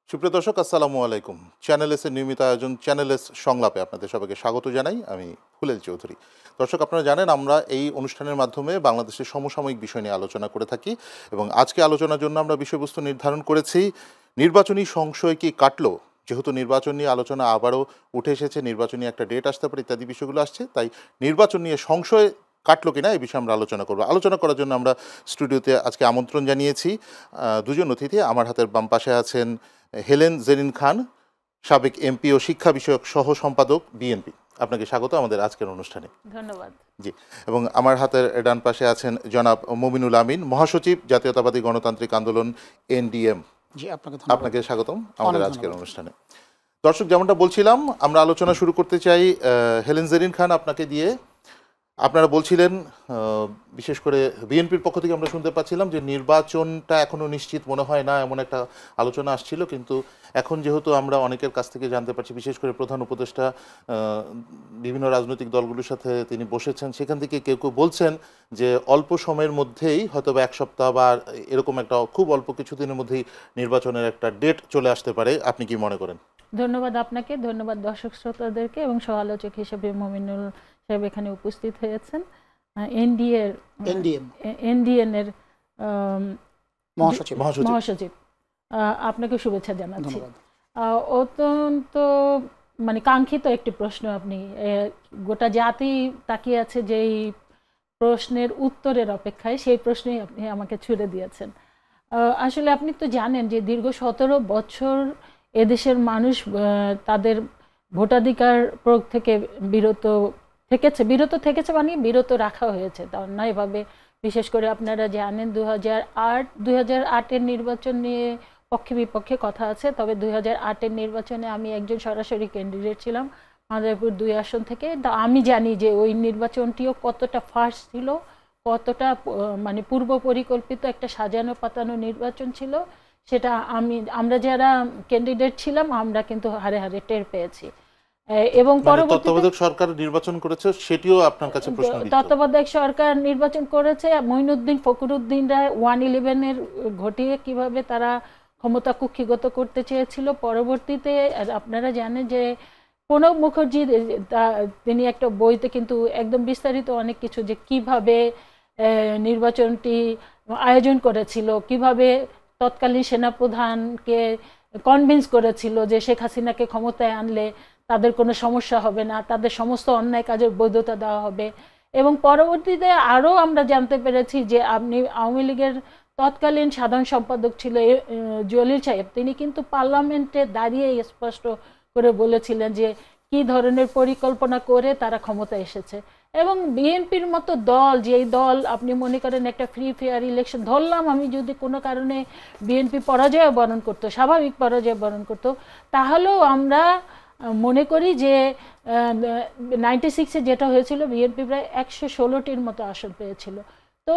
সুপ্রিয় দর্শক, আসসালামু আলাইকুম। চ্যানেল এস এর নিয়মিত আয়োজন চ্যানেল এস সংলাপে আপনাদের সবাইকে স্বাগত জানাই। আমি ফুলেল চৌধুরী। দর্শক, আপনারা জানেন আমরা এই অনুষ্ঠানের মাধ্যমে বাংলাদেশের সমসাময়িক বিষয় নিয়ে আলোচনা করে থাকি এবং আজকে আলোচনার জন্য আমরা বিষয়বস্তু নির্ধারণ করেছি নির্বাচনী সংশয় কি কাটলো। যেহেতু নির্বাচন নিয়ে আলোচনা আবারও উঠে এসেছে, নির্বাচনী একটা ডেট আসতে পারে ইত্যাদি বিষয়গুলো আসছে, তাই নির্বাচন নিয়ে সংশয় কাটলো কিনা এই বিষয়ে আমরা আলোচনা করবো। আলোচনা করার জন্য আমরা স্টুডিওতে আজকে আমন্ত্রণ জানিয়েছি দুজন অতিথি। আমার হাতের বাম পাশে আছেন হেলেন জেরিন খান, সাবেক এমপি ও শিক্ষা বিষয়ক সহ সম্পাদক, বিএনপি। আপনাকে স্বাগত আমাদের আজকের অনুষ্ঠানে। ধন্যবাদ। জি, এবং আমার হাতের ডান পাশে আছেন জনাব মুমিনুল আমিন, মহাসচিব, জাতীয়তাবাদী গণতান্ত্রিক আন্দোলন, এনডিএম। জি, আপনাকে স্বাগতম আমাদের আজকের অনুষ্ঠানে। দর্শক, যেমনটা বলছিলাম, আমরা আলোচনা শুরু করতে চাই হেলেন জেরিন খান আপনাকে দিয়ে। আপনারা বলছিলেন, বিশেষ করে বিএনপির পক্ষ থেকে আমরা শুনতে পাচ্ছিলাম যে নির্বাচনটা এখনও নিশ্চিত মনে হয় না, এমন একটা আলোচনা আসছিল। কিন্তু এখন যেহেতু আমরা অনেকের কাছ থেকে জানতে পারছি, বিশেষ করে প্রধান উপদেষ্টা বিভিন্ন রাজনৈতিক দলগুলোর সাথে তিনি বসেছেন, সেখান থেকে কেউ কেউ বলছেন যে অল্প সময়ের মধ্যেই হয়তো বা এক সপ্তাহ বা এরকম একটা খুব অল্প কিছুদিনের মধ্যেই নির্বাচনের একটা ডেট চলে আসতে পারে। আপনি কি মনে করেন? ধন্যবাদ আপনাকে, ধন্যবাদ দর্শক শ্রোতাদেরকে এবং সহ-আলোচক হিসেবে মুমিনুল সাহেব এখানে উপস্থিত হয়েছেন। এনডিএন এর মহাসচিব, আপনাকে শুভেচ্ছা জানাচ্ছি। অত্যন্ত কাঙ্ক্ষিত একটি প্রশ্ন, আপনি গোটা জাতি তাকিয়ে আছে যেই প্রশ্নের উত্তরের অপেক্ষায়, সেই প্রশ্নই আপনি আমাকে ছুড়ে দিয়েছেন। আসলে আপনি তো জানেন যে দীর্ঘ 17 বছর এদেশের মানুষ তাদের ভোটাধিকার প্রয়োগ থেকে বিরত থেকেছে মানে বিরত রাখা হয়েছে তা অন্যায়ভাবে। বিশেষ করে আপনারা জানেন 2008-এর নির্বাচন নিয়ে পক্ষে বিপক্ষে কথা আছে, তবে 2008-এর নির্বাচনে আমি একজন সরাসরি ক্যান্ডিডেট ছিলাম মাদারীপুর 2 আসন থেকে। তা আমি জানি যে ওই নির্বাচনটিও কতটা ফাস্ট ছিল, কতটা পূর্ব পরিকল্পিত একটা সাজানো পাতানো নির্বাচন ছিল। সেটা আমরা যারা ক্যান্ডিডেট ছিলাম আমরা কিন্তু হারে হারে টের পেয়েছি। এবং তত্ত্বাবধায়ক সরকার নির্বাচন করেছে, সেটিও আপনার কাছে প্রশ্ন। তত্ত্বাবধায়ক সরকার নির্বাচন করেছে, মঈনুদ্দিন ফখরুদ্দিনরা 111-এর ঘটিয়ে কিভাবে তারা ক্ষমতা কুক্ষিগত করতে চেয়েছিল। পরবর্তীতে আপনারা জানেন যে প্রণব মুখার্জি তিনি একটা বইতে কিন্তু একদম বিস্তারিত অনেক কিছু, যে কিভাবে নির্বাচনটি আয়োজন করেছিল, কিভাবে তৎকালীন সেনাপ্রধানকে কনভিন্স করেছিল যে শেখ হাসিনাকে ক্ষমতায় আনলে তাদের কোনো সমস্যা হবে না, তাদের সমস্ত অন্যায় কাজের বৈধতা দেওয়া হবে। এবং পরবর্তীতে আরও আমরা জানতে পেরেছি যে আপনি আওয়ামী লীগের তৎকালীন সাধারণ সম্পাদক ছিল জলিল সাহেব, তিনি কিন্তু পার্লামেন্টে দাঁড়িয়ে স্পষ্ট করে বলেছিলেন যে কি ধরনের পরিকল্পনা করে তারা ক্ষমতা এসেছে। এবং বিএনপির মতো দল, যেই দল আপনি মনে করেন একটা ফ্রি ফেয়ার ইলেকশন ধরলাম, আমি যদি কোনো কারণে বিএনপি পরাজয় বরণ করতো, স্বাভাবিক পরাজয় বরণ করতো, তাহলেও আমরা মনে করি যে 96-এ যেটা হয়েছিল বিএনপি প্রায় 116টির মতো আসন পেয়েছিল। তো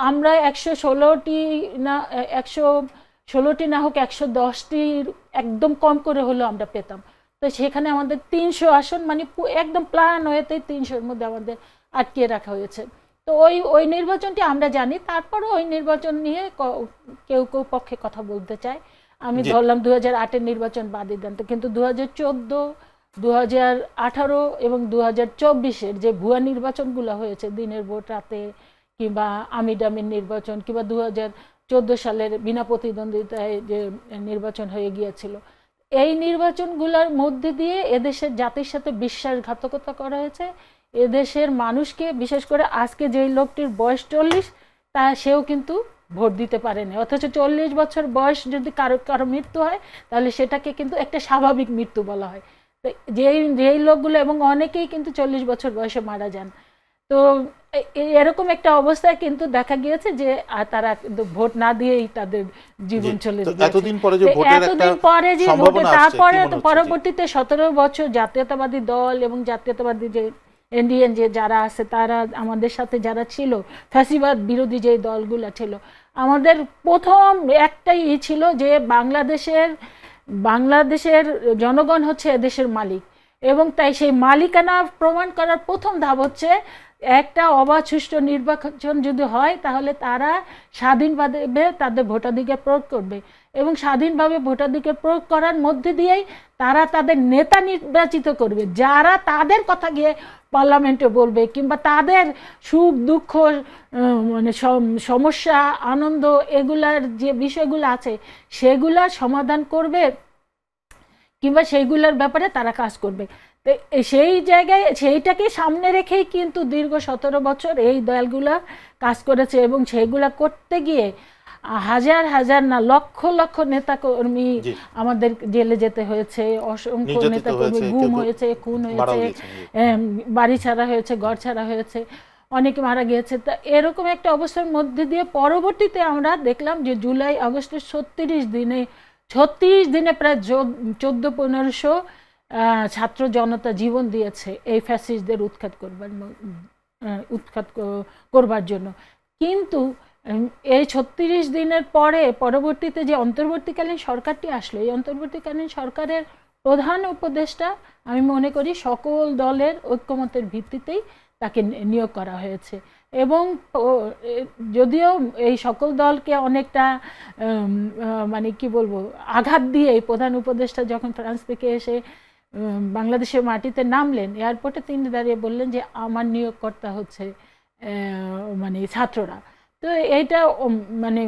আমরা 116টি না হোক 110টির একদম কম করে হলেও আমরা পেতাম। তো সেখানে আমাদের 300 আসন একদম প্ল্যান হয়েতে 300-এর মধ্যে আমাদের আটকে রাখা হয়েছে। তো ওই নির্বাচনটি আমরা জানি। তারপরও ওই নির্বাচন নিয়ে কেউ কেউ পক্ষে কথা বলতে চায়। আমি ধরলাম 2008-এর নির্বাচন বাদই দেন, তো কিন্তু 2014, 2018 এবং 2024-এর যে ভুয়া নির্বাচনগুলো হয়েছে, দিনের ভোট রাতে কিংবা আমিডামির নির্বাচন, কিংবা 2014 সালের বিনা প্রতিদ্বন্দ্বিতায় যে নির্বাচন হয়ে গিয়েছিল, এই নির্বাচনগুলোর মধ্যে দিয়ে এদেশের জাতির সাথে বিশ্বাসঘাতকতা করা হয়েছে। এদেশের মানুষকে, বিশেষ করে আজকে যেই লোকটির বয়স 40, সেও কিন্তু ভোট দিতে পারেনি, অথচ 40 বছর বয়স যদি কারো মৃত্যু হয় তাহলে সেটাকে কিন্তু একটা স্বাভাবিক মৃত্যু বলা হয়। তো যেই লোকগুলো, এবং অনেকেই কিন্তু 40 বছর বয়সে মারা যান। তো এরকম একটা অবস্থায় কিন্তু দেখা গিয়েছে যে তারা কিন্তু ভোট না দিয়েই তাদের জীবন চলে যাচ্ছে। এতদিন পরে যে তারপরে পরবর্তীতে 17 বছর জাতীয়তাবাদী দল এবং জাতীয়তাবাদী যে এনডিএন যে যারা আছে, তারা আমাদের সাথে যারা ছিল, ফ্যাসিবাদ বিরোধী যে দলগুলো ছিল, আমাদের প্রথম একটাই ছিল যে বাংলাদেশের জনগণ হচ্ছে এদেশের মালিক, এবং তাই সেই মালিকানা প্রমাণ করার প্রথম ধাপ হচ্ছে একটা অবাধ সুষ্ঠু নির্বাচন যদি হয় তাহলে তারা স্বাধীনভাবে তাদের ভোটাধিকার প্রয়োগ করবে। এবং স্বাধীনভাবে ভোটাধিকার প্রয়োগ করার মধ্যে দিয়েই তারা তাদের নেতা নির্বাচিত করবে, যারা তাদের কথা গিয়ে পার্লামেন্টে বলবে কিংবা তাদের সুখ দুঃখ মানে সমস্যা আনন্দ এগুলার যে বিষয়গুলো আছে সেগুলা সমাধান করবে কিংবা সেইগুলোর ব্যাপারে তারা কাজ করবে। তো সেই জায়গায় সেইটাকে সামনে রেখেই কিন্তু দীর্ঘ 17 বছর এই দলগুলা কাজ করেছে এবং সেইগুলা করতে গিয়ে হাজার হাজার না লক্ষ লক্ষ নেতাকর্মী আমাদের জেলে যেতে হয়েছে, অসংখ্য নেতাকর্মী গুম হয়েছে, খুন হয়েছে, বাড়ি ছাড়া হয়েছে, ঘর ছাড়া হয়েছে, অনেকে মারা গিয়েছে। তা এরকম একটা অবস্থার মধ্যে দিয়ে পরবর্তীতে আমরা দেখলাম যে জুলাই আগস্টের 36 দিনে প্রায় 1400-1500 ছাত্র জনতা জীবন দিয়েছে এই ফ্যাসিস্টদের উৎখাত করবার জন্য। কিন্তু এই 36 দিনের পরে পরবর্তীতে যে অন্তর্বর্তীকালীন সরকারটি আসলো, এই অন্তর্বর্তীকালীন সরকারের প্রধান উপদেষ্টা আমি মনে করি সকল দলের ঐক্যমতের ভিত্তিতেই তাকে নিয়োগ করা হয়েছে। এবং যদিও এই সকল দলকে অনেকটা মানে কি বলবো আঘাত দিয়ে প্রধান উপদেষ্টা যখন ফ্রান্স থেকে এসে বাংলাদেশের মাটিতে নামলেন, এয়ারপোর্টে তিনি দাঁড়িয়ে বললেন যে আমার নিয়োগকর্তা হচ্ছে মানে ছাত্ররা। তো এইটা মানে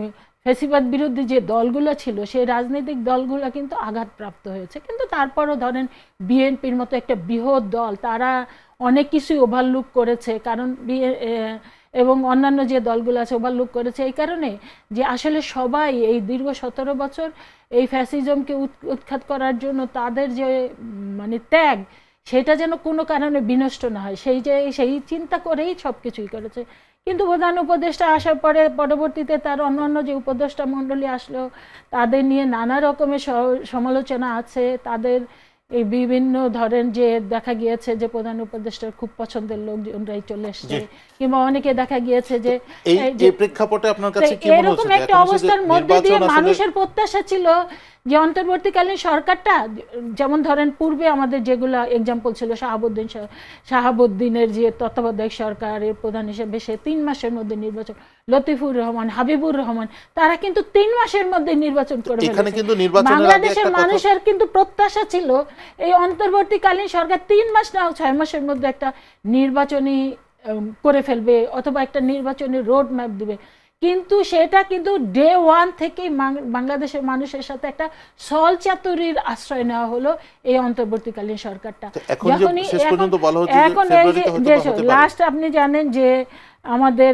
ফ্যাসিবাদ বিরোধী যে দলগুলো ছিল সেই রাজনৈতিক দলগুলো কিন্তু আঘাতপ্রাপ্ত হয়েছে। কিন্তু তারপরও ধরেন বিএনপির মতো একটা বৃহৎ দল, তারা অনেক কিছুই ওভারলুক করেছে, কারণ এবং অন্যান্য যে দলগুলো আছে ওভারলুক করেছে এই কারণে যে আসলে সবাই এই দীর্ঘ 17 বছর এই ফ্যাসিজমকে উৎখাত করার জন্য তাদের যে মানে ত্যাগ সেটা যেন কোনো কারণে বিনষ্ট না হয় সেই চিন্তা করেই সব কিছুই করেছে। কিন্তু প্রধান উপদেষ্টা আসার পরে পরবর্তীতে তার অন্যান্য যে উপদেষ্টা মণ্ডলী আসলো তাদের নিয়ে নানা রকমের সমালোচনা আছে। তাদের এই বিভিন্ন ধরেন যে দেখা গিয়েছে যে প্রধান উপদেষ্টার খুব পছন্দের লোকজনরাই চলে এসছে, কিংবা অনেকে দেখা গিয়েছে যে এই প্রেক্ষাপটে আপনার কাছে কি মনে হচ্ছে এরকম একটা অবস্থার মধ্যে দিয়ে মানুষের প্রত্যাশা ছিল যে অন্তর্বর্তীকালীন সরকারটা, যেমন ধরেন পূর্বে আমাদের যেগুলো এক্সাম্পল ছিল শাহাবুদ্দিনের যে তত্ত্বাবধায়ক সরকারের প্রধান হিসেবে সে 3 মাসের মধ্যে নির্বাচন, লতিফুর রহমান, হাবিবুর রহমান, তারা কিন্তু 3 মাসের মধ্যে নির্বাচন করে ফেলেছে। বাংলাদেশের মানুষের কিন্তু প্রত্যাশা ছিল এই অন্তর্বর্তীকালীন সরকার 3 মাস না 6 মাসের মধ্যে একটা নির্বাচনী করে ফেলবে অথবা একটা নির্বাচনী রোড ম্যাপ দিবে। কিন্তু সেটা কিন্তু ডে 1 থেকেই বাংলাদেশের মানুষের সাথে একটা ছলচাতুরির আশ্রয় নেওয়া হলো এই অন্তর্বর্তীকালীন সরকারটা। এখন লাস্ট আপনি জানেন যে আমাদের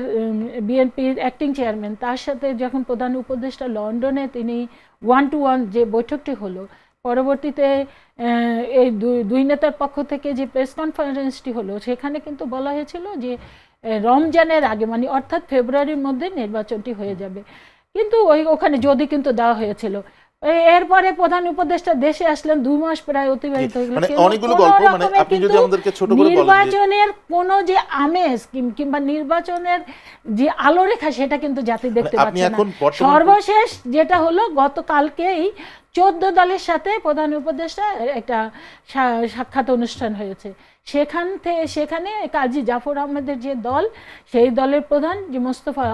বিএনপির অ্যাক্টিং চেয়ারম্যান তার সাথে যখন প্রধান উপদেষ্টা লন্ডনে তিনি 1-to-1 যে বৈঠকটি হলো, পরবর্তীতে এই দুই নেতার পক্ষ থেকে যে প্রেস কনফারেন্সটি হলো সেখানে কিন্তু বলা হয়েছিল যে রমজানের আগে মানে অর্থাৎ ফেব্রুয়ারির মধ্যে নির্বাচনটি হয়ে যাবে। কিন্তু ওখানে যদি কিন্তু দেওয়া হয়েছিল। এরপরে প্রধান উপদেষ্টা দেশে আসলেন, 2 মাস প্রায় অতিবাহিত হয়ে গেল। নির্বাচনের কোনো যে আমেজ কিংবা নির্বাচনের যে আলোরেখা সেটা কিন্তু জাতি দেখতে পাচ্ছে না। সর্বশেষ যেটা হলো গতকালকেই 14 দলের সাথে প্রধান উপদেষ্টা একটা সাক্ষাৎ অনুষ্ঠান হয়েছে। সেখানে কাজী জাফর আহমেদের যে দল, সেই দলের প্রধান যে মোস্তফা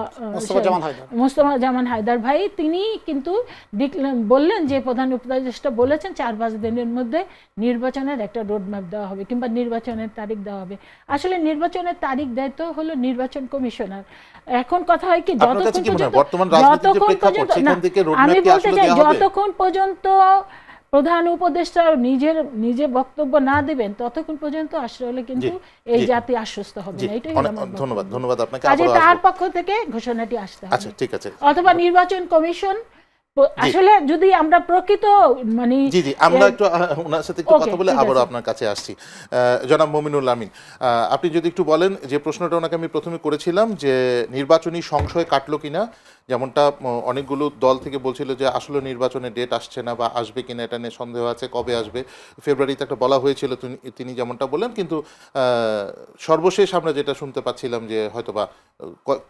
জামান হায়দার ভাই, তিনি কিন্তু বললেন যে প্রধান উপদেষ্টা বলেছেন 4-5 দিনের মধ্যে নির্বাচনের একটা রোডম্যাপ দেওয়া হবে কিংবা নির্বাচনের তারিখ দেওয়া হবে। আসলে নির্বাচনের তারিখ দায়িত্ব হলো নির্বাচন কমিশনার। এখন কথা হয় কি যতক্ষণ পর্যন্ত প্রধান উপদেষ্টা নিজে বক্তব্য না দিবেন ততক্ষণ পর্যন্ত আসলে কিন্তু এই জাতি আশ্বস্ত হবে না। এটাই ধন্যবাদ আপনাকে। তার পক্ষ থেকে ঘোষণাটি আসতে হবে। আচ্ছা, ঠিক আছে। অথবা নির্বাচন কমিশন আসলে যদি আমরা প্রকৃত মানে আমরা একটু ওনার সাথে একটু কথা বলে আবার আপনার কাছে আসছি। জনাব মমিনুল আমিন, আপনি যদি একটু বলেন যে প্রশ্নটা ওনাকে আমি প্রথমে করেছিলাম যে নির্বাচনী সংশয় কাটলো কিনা, যেমনটা অনেকগুলো দল থেকে বলছিল যে আসলে নির্বাচনের ডেট আসছে না বা আসবে কিনা এটা নিয়ে সন্দেহ আছে, কবে আসবে, ফেব্রুয়ারিতে একটা বলা হয়েছিল তিনি যেমনটা বললেন, কিন্তু সর্বশেষ আমরা যেটা শুনতে পাচ্ছিলাম যে হয়তোবা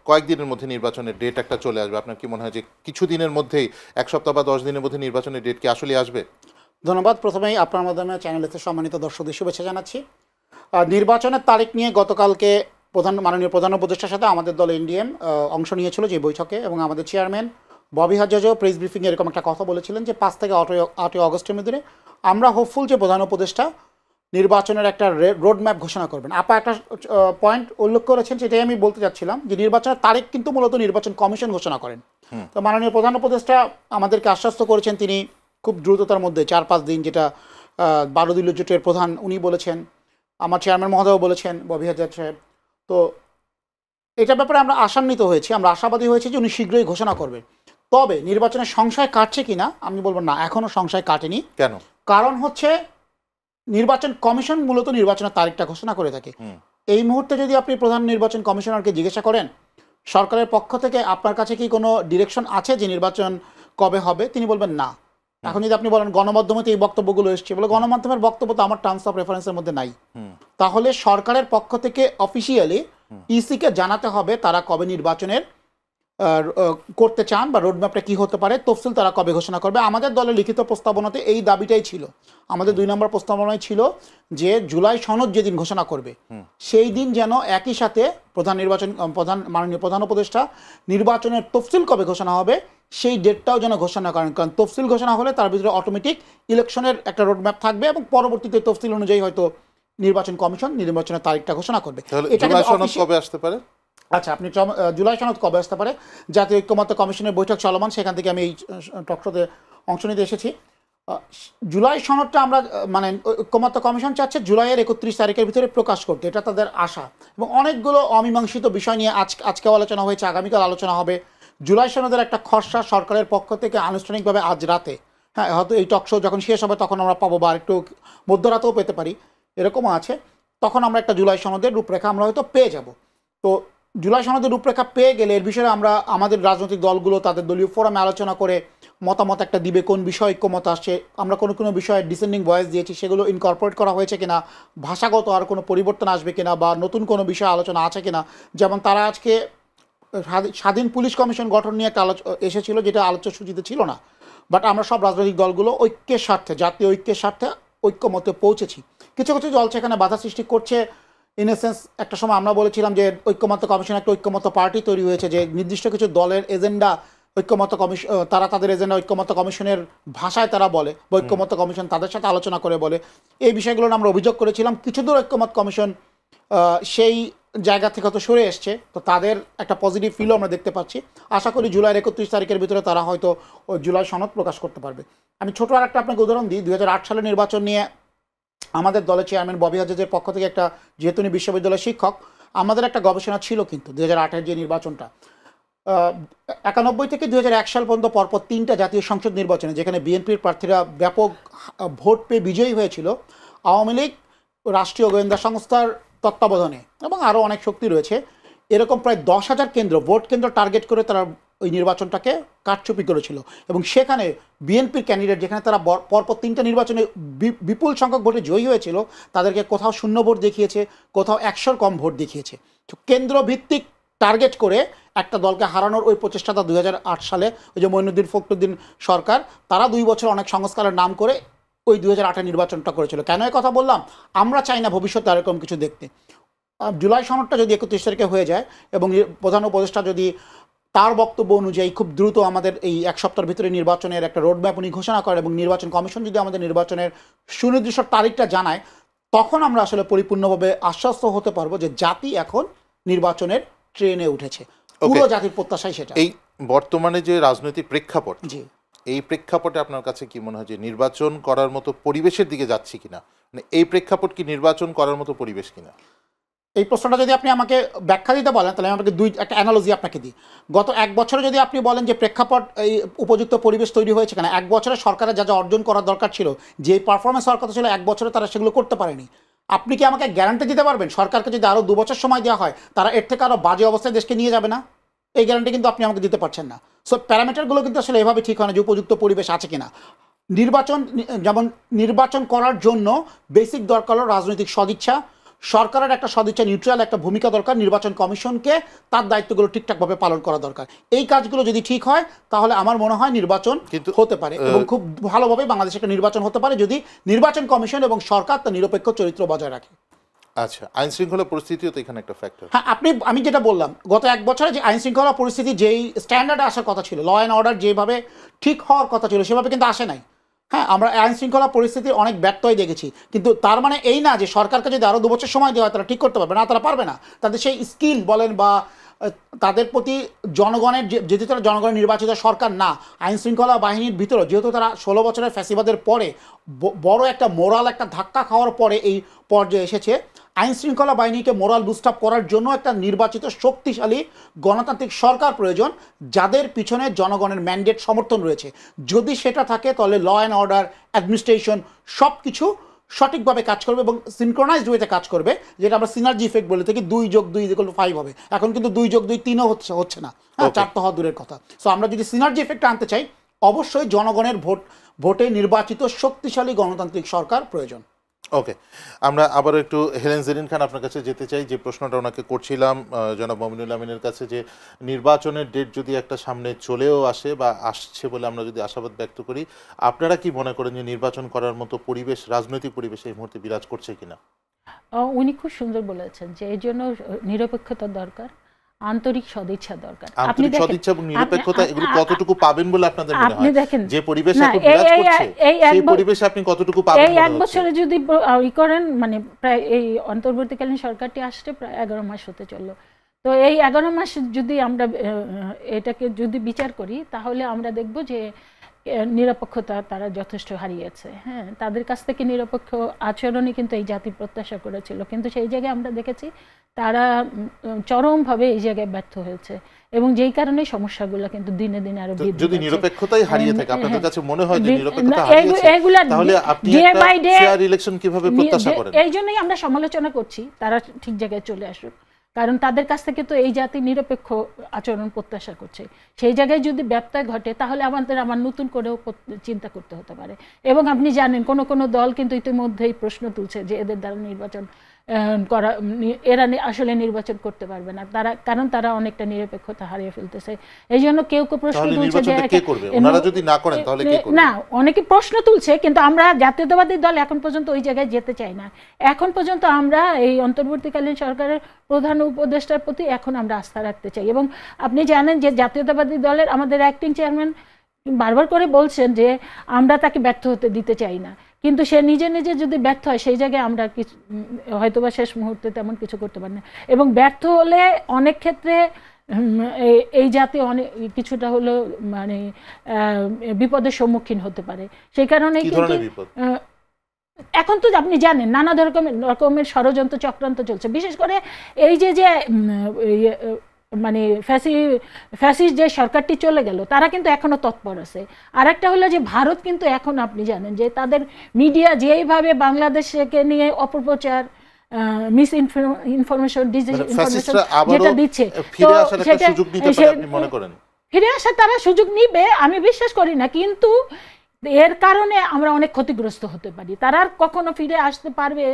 কয়েকদিনের মধ্যে নির্বাচনের ডেট একটা চলে আসবে। আপনার কি মনে হয় যে কিছু দিনের মধ্যেই, 1 সপ্তাহ বা 10 দিনের মধ্যে নির্বাচনের ডেট কি আসলে আসবে? ধন্যবাদ। প্রথমেই আপনার মাধ্যমে চ্যানেলের সম্মানিত দর্শকদের শুভেচ্ছা জানাচ্ছি। নির্বাচনের তারিখ নিয়ে গতকালকে মাননীয় প্রধান উপদেষ্টার সাথে আমাদের দল এনডিএম অংশ নিয়েছিল যে বৈঠকে, এবং আমাদের চেয়ারম্যান ববি হাজ্জাজও প্রেস ব্রিফিংয়ে এরকম একটা কথা বলেছিলেন যে 5 থেকে 8 আগস্টের মধ্যে আমরা হোপফুল যে প্রধান উপদেষ্টা নির্বাচনের একটা রোড ম্যাপ ঘোষণা করবেন। আপা একটা পয়েন্ট উল্লেখ করেছেন, সেটাই আমি বলতে চাচ্ছিলাম যে নির্বাচনের তারিখ কিন্তু মূলত নির্বাচন কমিশন ঘোষণা করেন। তো মাননীয় প্রধান উপদেষ্টা আমাদেরকে আশ্বস্ত করেছেন তিনি খুব দ্রুততার মধ্যে 4-5 দিন, যেটা 12 দলীয় জোটের প্রধান উনি বলেছেন, আমার চেয়ারম্যান মহোদয় বলেছেন, ববি হাজ্জাজ সাহেব। তো এটার ব্যাপারে আমরা আশান্বিত হয়েছি, আমরা আশাবাদী হয়েছি যে উনি শীঘ্রই ঘোষণা করবেন। তবে নির্বাচনের সংশয় কাটছে কিনা আমি বলবো না, এখনও সংশয় কাটেনি। কেন? কারণ হচ্ছে নির্বাচন কমিশন মূলত নির্বাচনের তারিখটা ঘোষণা করে থাকে। এই মুহূর্তে যদি আপনি প্রধান নির্বাচন কমিশনারকে জিজ্ঞাসা করেন সরকারের পক্ষ থেকে আপনার কাছে কি কোনো ডিরেকশন আছে যে নির্বাচন কবে হবে, তিনি বলবেন না। এখন যদি আপনি বলেন গণমাধ্যমে এই বক্তব্যগুলো এসছে, বলে গণমাধ্যমের বক্তব্য তো আমার টার্মস অফ রেফারেন্সের মধ্যে নাই, তাহলে সরকারের পক্ষ থেকে অফিসিয়ালি ইসিকে জানাতে হবে তারা কবে নির্বাচনের করতে চান বা রোডম্যাপটা কি হতে পারে, তফসিল তারা কবে ঘোষণা করবে। আমাদের দলের লিখিত প্রস্তাবনাতে এই দাবিটাই ছিল। আমাদের 2 নম্বর প্রস্তাবনায় ছিল যে জুলাই সনদ যেদিন ঘোষণা করবে সেই দিন যেন একই সাথে মাননীয় প্রধান উপদেষ্টা নির্বাচনের তফসিল কবে ঘোষণা হবে সেই ডেটটাও যেন ঘোষণা করেন। কারণ তফসিল ঘোষণা হলে তার ভিতরে অটোমেটিক ইলেকশনের একটা রোডম্যাপ থাকবে এবং পরবর্তীতে তফসিল অনুযায়ী হয়তো নির্বাচন কমিশন নির্বাচনের তারিখটা ঘোষণা করবে। জুলাই সনদ কবে আসতে পারে? আচ্ছা, আপনি জুলাই সনদ কবে আসতে পারে? জাতীয় ঐক্যমত্য কমিশনের বৈঠক চলমান, সেখান থেকে আমি এই টকশোতে অংশ নিতে এসেছি। জুলাই সনদটা আমরা মানে ঐক্যমত্য কমিশন চাচ্ছে জুলাইয়ের 31 তারিখের ভিতরে প্রকাশ করতে, এটা তাদের আশা। এবং অনেকগুলো অমীমাংসিত বিষয় নিয়ে আজকেও আলোচনা হয়েছে, আগামীকাল আলোচনা হবে। জুলাই সনদের একটা খসড়া সরকারের পক্ষ থেকে আনুষ্ঠানিকভাবে আজ রাতে, হ্যাঁ হয়তো এই টকশো যখন শেষ হবে তখন আমরা পাবো, বা একটু মধ্যরাতেও পেতে পারি, এরকমও আছে। তখন আমরা একটা জুলাই সনদের রূপরেখা আমরা হয়তো পেয়ে যাব। তো জুলাই সনদের রূপরেখা পেয়ে গেলে এর বিষয়ে আমরা আমাদের রাজনৈতিক দলগুলো তাদের দলীয় ফোরামে আলোচনা করে মতামত একটা দিবে, কোন বিষয় ঐক্যমত আসছে, আমরা কোনো বিষয়ে ডিসেন্ডিং ভয়েস দিয়েছি সেগুলো ইনকর্পোরেট করা হয়েছে কিনা, ভাষাগত আর কোনো পরিবর্তন আসবে কিনা, বা নতুন কোনো বিষয়ে আলোচনা আছে কিনা। যেমন তারা আজকে স্বাধীন পুলিশ কমিশন গঠন নিয়ে একটা এসেছিল, যেটা আলোচ্য সূচিতে ছিল না। বাট আমরা সব রাজনৈতিক দলগুলো ঐক্যের স্বার্থে, জাতীয় ঐক্যের স্বার্থে ঐক্যমতে পৌঁছেছি। কিছু কিছু দল সেখানে বাধা সৃষ্টি করছে। ইন এ সেন্স একটা সময় আমরা বলেছিলাম যে ঐক্যমত্য কমিশন একটা ঐক্যমত্য পার্টি তৈরি হয়েছে, যে নির্দিষ্ট কিছু দলের এজেন্ডা ঐক্যমত্য কমিশন, তারা তাদের এজেন্ডা ঐক্যমত্য কমিশনের ভাষায় তারা বলে, বা ঐক্যমত্য কমিশন তাদের সাথে আলোচনা করে বলে। এই বিষয়গুলো আমরা অভিযোগ করেছিলাম। কিছু দূর ঐক্যমত্য কমিশন সেই জায়গা থেকে হয়তো সরে এসছে, তো তাদের একটা পজিটিভ ফিলও আমরা দেখতে পাচ্ছি। আশা করি জুলাইয়ের 31 তারিখের ভিতরে তারা হয়তো জুলাই সনদ প্রকাশ করতে পারবে। আমি ছোট আর একটা আপনাকে উদাহরণ দিই। 2008 সালের নির্বাচন নিয়ে আমাদের দলের চেয়ারম্যান ববি হাজ্জাজের পক্ষ থেকে একটা, যেহেতু উনি বিশ্ববিদ্যালয়ের শিক্ষক, আমাদের একটা গবেষণা ছিল কিন্তু 2008-এর যে নির্বাচনটা, 91 থেকে 2001 সাল পর্যন্ত পরপর 3টা জাতীয় সংসদ নির্বাচনে যেখানে বিএনপির প্রার্থীরা ব্যাপক ভোট পেয়ে বিজয়ী হয়েছিল, আওয়ামী লীগ রাষ্ট্রীয় গোয়েন্দা সংস্থার তত্ত্বাবধানে এবং আরও অনেক শক্তি রয়েছে, এরকম প্রায় 10,000 কেন্দ্র ভোট কেন্দ্র টার্গেট করে তারা ওই নির্বাচনটাকে কারচুপি করেছিল। এবং সেখানে বিএনপির ক্যান্ডিডেট, যেখানে তারা পরপর 3টা নির্বাচনে বিপুল সংখ্যক ভোটে জয়ী হয়েছিল, তাদেরকে কোথাও 0 ভোট দেখিয়েছে, কোথাও 100-র কম ভোট দেখিয়েছে। তো কেন্দ্রভিত্তিক টার্গেট করে একটা দলকে হারানোর ওই প্রচেষ্টাটা 2008 সালে ওই যে মঈনুদ্দিন ফখরুদ্দিন সরকার, তারা 2 বছর অনেক সংস্কারের নাম করে ওই 2008-এর নির্বাচনটা করেছিল। কেন এই কথা বললাম? আমরা চাই না ভবিষ্যতে এরকম কিছু দেখতে। জুলাই সনদটা যদি 31 তারিখে হয়ে যায় এবং প্রধান উপদেষ্টা যদি তার বক্তব্য অনুযায়ী খুব দ্রুত আমাদের এই 1 সপ্তাহের ভিতরে নির্বাচনের একটা রোডম্যাপ উনি ঘোষণা করেন এবং নির্বাচন কমিশন যদি আমাদের নির্বাচনের সুনির্দিষ্ট তারিখটা জানায়, তখন আমরা আসলে পরিপূর্ণভাবে আশ্বস্ত হতে পারবো যে জাতি এখন নির্বাচনের ট্রেনে উঠেছে। পুরো জাতির প্রত্যাশাই সেটা। এই বর্তমানে যে রাজনৈতিক প্রেক্ষাপট, জি, এই প্রেক্ষাপটে আপনার কাছে কি মনে হয় যে নির্বাচন করার মতো পরিবেশের দিকে যাচ্ছি কিনা, মানে এই প্রেক্ষাপট কি নির্বাচন করার মতো পরিবেশ কিনা? এই প্রশ্নটা যদি আপনি আমাকে ব্যাখ্যা দিতে বলেন তাহলে আমি আপনাকে একটা অ্যানালজি আপনাকে দিই। গত 1 বছরে যদি আপনি বলেন যে প্রেক্ষাপট এই উপযুক্ত পরিবেশ তৈরি হয়েছে কেন, 1 বছরে সরকারের যা যা অর্জন করার দরকার ছিল, যে পারফরমেন্স হওয়ার কথা ছিল 1 বছরে তারা সেগুলো করতে পারেনি, আপনি কি আমাকে গ্যারান্টি দিতে পারবেন সরকারকে যদি আরও 2 বছর সময় দেওয়া হয় তারা এর থেকে আরও বাজে অবস্থায় দেশকে নিয়ে যাবে না? এই গ্যারান্টি কিন্তু আপনি আমাকে দিতে পারছেন না। সো প্যারামিটারগুলো কিন্তু আসলে এভাবে ঠিক হয় না যে উপযুক্ত পরিবেশ আছে কিনা। নির্বাচন করার জন্য বেসিক দরকার হলো রাজনৈতিক সদিচ্ছা, সরকারের একটা সদিচ্ছা নিউট্রাল একটা ভূমিকা দরকার, নির্বাচন কমিশনকে তার দায়িত্বগুলো ঠিকঠাকভাবে পালন করা দরকার। এই কাজগুলো যদি ঠিক হয় তাহলে আমার মনে হয় নির্বাচন হতে পারে এবং খুব ভালোভাবে বাংলাদেশে একটা নির্বাচন হতে পারে যদি নির্বাচন কমিশন এবং সরকার তার নিরপেক্ষ চরিত্র বজায় রাখে। আচ্ছা, আইন শৃঙ্খলা পরিস্থিতিও তো এখানে একটা ফ্যাক্টর। হ্যাঁ, আমি যেটা বললাম, গত এক বছরে যে আইন শৃঙ্খলা পরিস্থিতি যেই স্ট্যান্ডার্ডে আসার কথা ছিল, ল অ্যান্ড অর্ডার যেভাবে ঠিক হওয়ার কথা ছিল সেভাবে কিন্তু আসে নাই। হ্যাঁ, আমরা আইন শৃঙ্খলা পরিস্থিতির অনেক ব্যত্যয় দেখেছি, কিন্তু তার মানে এই না যে সরকারকে যদি আরও 2 বছর সময় দেওয়া হয় তারা ঠিক করতে পারবে না, তারা পারবে না। তাদের সেই স্কিল বলেন বা তাদের প্রতি জনগণের যেহেতু তারা জনগণের নির্বাচিত সরকার না, আইন শৃঙ্খলা বাহিনীর ভিতরে যেহেতু তারা 16 বছরের ফ্যাসিবাদের পরে বড় একটা মোরাল একটা ধাক্কা খাওয়ার পরে এই পর্যায়ে এসেছে, আইন শৃঙ্খলা বাহিনীকে মোরাল বুস্ট আপ করার জন্য একটা নির্বাচিত শক্তিশালী গণতান্ত্রিক সরকার প্রয়োজন, যাদের পিছনে জনগণের ম্যান্ডেট সমর্থন রয়েছে। যদি সেটা থাকে তাহলে ল অ্যান্ড অর্ডার, অ্যাডমিনিস্ট্রেশন সব কিছু সঠিকভাবে কাজ করবে এবং সিনক্রোনাইজড ওয়েতে কাজ করবে, যেটা আমরা সিনার্জি ইফেক্ট বলে থাকি, 2+2=5 হবে। এখন কিন্তু 2+2=3ও হচ্ছে না, হ্যাঁ, 4 তো হওয়া দূরের কথা। সো আমরা যদি সিনার্জি ইফেক্ট আনতে চাই, অবশ্যই জনগণের ভোটে নির্বাচিত শক্তিশালী গণতান্ত্রিক সরকার প্রয়োজন। ওকে, আমরা আবার একটু হেলেন জেরিন খান আপনার কাছে যেতে চাই। যে প্রশ্নটা ওনাকে করছিলাম জনাব মমিনুল আমিনের কাছে, যে নির্বাচনের ডেট যদি একটা সামনে চলেও আসে বা আসছে বলে আমরা যদি আশাবাদ ব্যক্ত করি, আপনারা কি মনে করেন যে নির্বাচন করার মতো পরিবেশ, রাজনৈতিক পরিবেশ এই মুহূর্তে বিরাজ করছে কিনা? উনি খুব সুন্দর বলেছেন যে এই জন্য নিরপেক্ষতা দরকার, আন্তরিক সদিচ্ছা দরকার। আন্তরিক সদিচ্ছা এবং নিরপেক্ষতা এগুলো কতটুকু পাবেন বলে আপনাদের মনে হয়? যে পরিবেশ এখন এই বিরাজ করছে সেই পরিবেশে আপনি কতটুকু পাবেন? এই এক বছরে যদি করেন, মানে প্রায় এই অন্তর্বর্তীকালীন সরকারটি আসতে প্রায় 11 মাস হতে চললো। তো এই 11 মাস যদি আমরা এটাকে যদি বিচার করি, তাহলে আমরা দেখব যে নিরপেক্ষতা তারা যথেষ্ট হারিয়েছে। হ্যাঁ, তাদের কাছ থেকে নিরপেক্ষ আচরণই কিন্তু এই জাতি প্রত্যাশা করেছিল, কিন্তু সেই জায়গায় আমরা দেখেছি তারা চরমভাবে এই জায়গায় ব্যর্থ হয়েছে, এবং যেই কারণে সমস্যাগুলো কিন্তু দিনে দিনে আরো বৃদ্ধি পাচ্ছে। যদি নিরপেক্ষতাই হারিয়ে থাকে, আপনাদের কাছে মনে হয় যে নিরপেক্ষতা হারিয়েছে, তাহলে আপনি একটা ফেয়ার ইলেকশন কিভাবে প্রত্যাশা করেন? এই জন্যই আমরা সমালোচনা করছি, তারা ঠিক জায়গায় চলে আসুক, কারণ তাদের কাছ থেকে তো এই জাতি নিরপেক্ষ আচরণ প্রত্যাশা করছে। সেই জায়গায় যদি ব্যত্যয় ঘটে, তাহলে আমাদের আবার নতুন করেও চিন্তা করতে হতে পারে। এবং আপনি জানেন কোন কোন দল কিন্তু ইতিমধ্যেই প্রশ্ন তুলছে যে এদের দ্বারা নির্বাচন করা, এরা আসলে নির্বাচন করতে পারবে না, তারা, কারণ তারা অনেকটা নিরপেক্ষতা হারিয়ে ফেলতেছে। এই জন্য কেউ কেউ প্রশ্ন তুলছে যে ওনারা যদি না করেন তাহলে কে করবে? না, অনেকে প্রশ্ন তুলছে, কিন্তু আমরা জাতীয়তাবাদী দল এখন পর্যন্ত ওই জায়গায় যেতে চাই না। এখন পর্যন্ত আমরা এই অন্তর্বর্তীকালীন সরকারের প্রধান উপদেষ্টার প্রতি এখন আমরা আস্থা রাখতে চাই। এবং আপনি জানেন যে জাতীয়তাবাদী দলের আমাদের অ্যাক্টিং চেয়ারম্যান বারবার করে বলছেন যে আমরা তাকে ব্যর্থ হতে দিতে চাই না, কিন্তু সে নিজে নিজে যদি ব্যর্থ হয়, সেই জায়গায় আমরা কিছু হয়তোবা শেষ মুহূর্তে তেমন কিছু করতে পারি না। এবং ব্যর্থ হলে অনেক ক্ষেত্রে এই জাতি অনেক কিছুটা হলো মানে বিপদের সম্মুখীন হতে পারে। সেই কারণে এখন তো আপনি জানেন নানা রকমের ষড়যন্ত্র চক্রান্ত চলছে, বিশেষ করে এই যে মানে ফ্যাসিস্ট যে সরকারটি চলে গেল, তারা কিন্তু এখনো তৎপর আছে। আর একটা হলো যে ভারত কিন্তু এখন আপনি জানেন যে তাদের মিডিয়া যেইভাবে বাংলাদেশকে নিয়ে অপপ্রচার, মিস ইনফরমেশন, ডিসইনফরমেশন যেটা দিচ্ছে, ফিরে আসার তারা সুযোগ নিবে আমি বিশ্বাস করি না, কিন্তু এর কারণে আমরা অনেক ক্ষতিগ্রস্ত হতে পারি। তারা আর কখনো ফিরে আসতে পারবে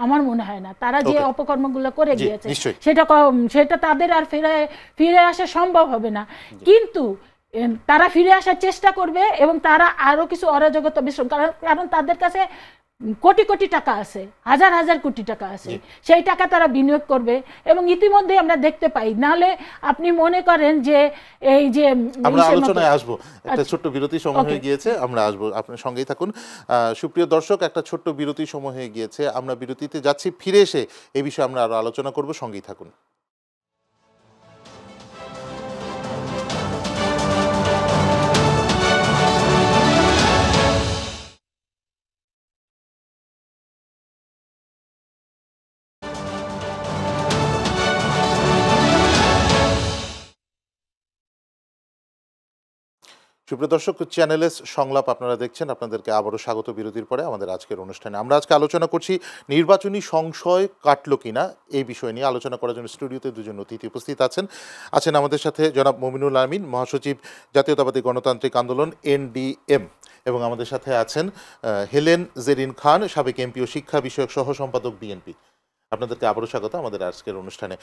আমার মনে হয় না। তারা যে অপকর্মগুলো করে গিয়েছে সেটা তাদের আর ফিরে আসা সম্ভব হবে না, কিন্তু তারা ফিরে আসার চেষ্টা করবে এবং তারা আরো কিছু অরাজকতা বিশ্রাম, কারণ তাদের কাছে কোটি কোটি টাকা আছে, হাজার হাজার কোটি টাকা আছে, সেই টাকা তারা বিনিয়োগ করবে। এবং ইতিমধ্যে আমরা দেখতে পাই, নাহলে আপনি মনে করেন যে এই যে আমরা আলোচনায় আসবো, একটা ছোট্ট বিরতি সময় হয়ে গিয়েছে, আমরা আসবো, আপনার সঙ্গেই থাকুন। সুপ্রিয় দর্শক, একটা ছোট্ট বিরতি সময় হয়ে গিয়েছে, আমরা বিরতিতে যাচ্ছি, ফিরে এসে এই বিষয়ে আমরা আরো আলোচনা করব, সঙ্গেই থাকুন। সুপ্রিয় দর্শক, চ্যানেলস সংলাপ আপনারা দেখছেন, আপনাদেরকে আবারও স্বাগত বিরতির পরে আমাদের আজকের অনুষ্ঠানে। আমরা আজকে আলোচনা করছি নির্বাচনী সংশয় কাটলো কিনা এই বিষয় নিয়ে। আলোচনা করার জন্য স্টুডিওতে দুজন অতিথি উপস্থিত আছেন আমাদের সাথে জনাব মমিনুল আমিন, মহাসচিব জাতীয়তাবাদী গণতান্ত্রিক আন্দোলন NDM, এবং আমাদের সাথে আছেন হেলেন জেরিন খান, সাবেক এমপি ও শিক্ষা বিষয়ক সহ সম্পাদক BNP। আপনাদেরকে আবারও স্বাগত আমাদের আজকের অনুষ্ঠানে।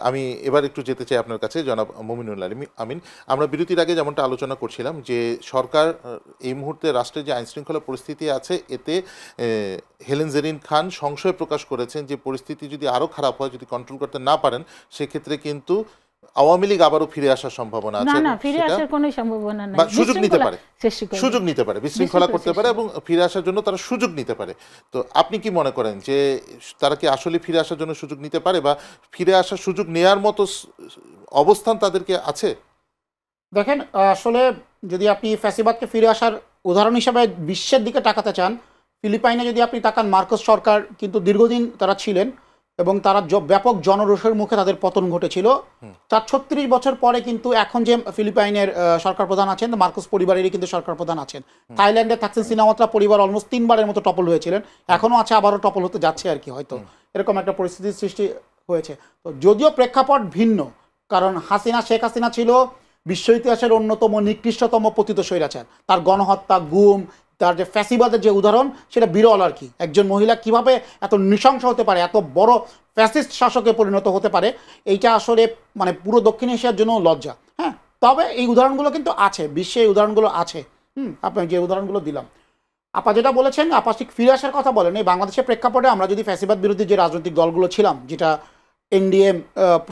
আমি এবার একটু যেতে চাই আপনার কাছে জনাব মুমিনুল আমিন। আমরা বিরতির আগে যেমনটা আলোচনা করছিলাম যে সরকার এই মুহূর্তে রাষ্ট্রের যে আইনশৃঙ্খলা পরিস্থিতি আছে এতে হেলেন জেরিন খান সংশয় প্রকাশ করেছেন যে পরিস্থিতি যদি আরও খারাপ হয়, যদি কন্ট্রোল করতে না পারেন, সেক্ষেত্রে কিন্তু আওয়ামী লীগ আবারও ফিরে আসার সম্ভাবনা আছে। না, ফিরে আসার কোনো সম্ভাবনা নাই। সুযোগ নিতে পারে, সুযোগ নিতে পারে, বিশৃঙ্খলা করতে পারে এবং ফিরে আসার জন্য তারা সুযোগ নিতে পারে। তো আপনি কি মনে করেন যে তারা কি আসলে ফিরে আসার জন্য সুযোগ নিতে পারে, বা ফিরে আসার সুযোগ নেয়ার মতো অবস্থান তাদেরকে আছে? দেখেন, আসলে যদি আপনি ফ্যাসিবাদকে ফিরে আসার উদাহরণ হিসাবে বিশ্বের দিকে তাকাতে চান, ফিলিপাইনে যদি আপনি তাকান, মার্কোস সরকার কিন্তু দীর্ঘদিন তারা ছিলেন এবং তারা ব্যাপক জনরোষের মুখে তাদের পতন ঘটেছিল। তার 36 বছর পরে কিন্তু এখন যে ফিলিপাইনের সরকার প্রধান আছেন, মার্কোস পরিবারেরই কিন্তু সরকার প্রধান আছেন। থাইল্যান্ডে থাকসিন সিনাওয়াত্রা পরিবার অলমোস্ট 3বারের মতো টপল হয়েছিলেন, এখনও আছে, আবারও টপল হতে যাচ্ছে আর কি, হয়তো এরকম একটা পরিস্থিতির সৃষ্টি হয়েছে। তো যদিও প্রেক্ষাপট ভিন্ন, কারণ শেখ হাসিনা ছিল বিশ্ব ইতিহাসের অন্যতম নিকৃষ্টতম পতিত স্বৈরাচার। তার গণহত্যা, গুম, তার যে ফ্যাসিবাদের যে উদাহরণ, সেটা বিরল আর কি। একজন মহিলা কিভাবে এত নৃশংস হতে পারে, এত বড় ফ্যাসিস্ট শাসকে পরিণত হতে পারে, এইটা আসলে মানে পুরো দক্ষিণ এশিয়ার জন্য লজ্জা। হ্যাঁ, তবে এই উদাহরণগুলো কিন্তু আছে, বিশ্বে এই উদাহরণগুলো আছে। আপনার যে উদাহরণগুলো দিলাম, আপা যেটা বলেছেন, আপা ঠিক ফিরে আসার কথা বলেন। এই বাংলাদেশের প্রেক্ষাপটে আমরা যদি ফ্যাসিবাদ বিরোধী যে রাজনৈতিক দলগুলো ছিলাম, যেটা এনডিএ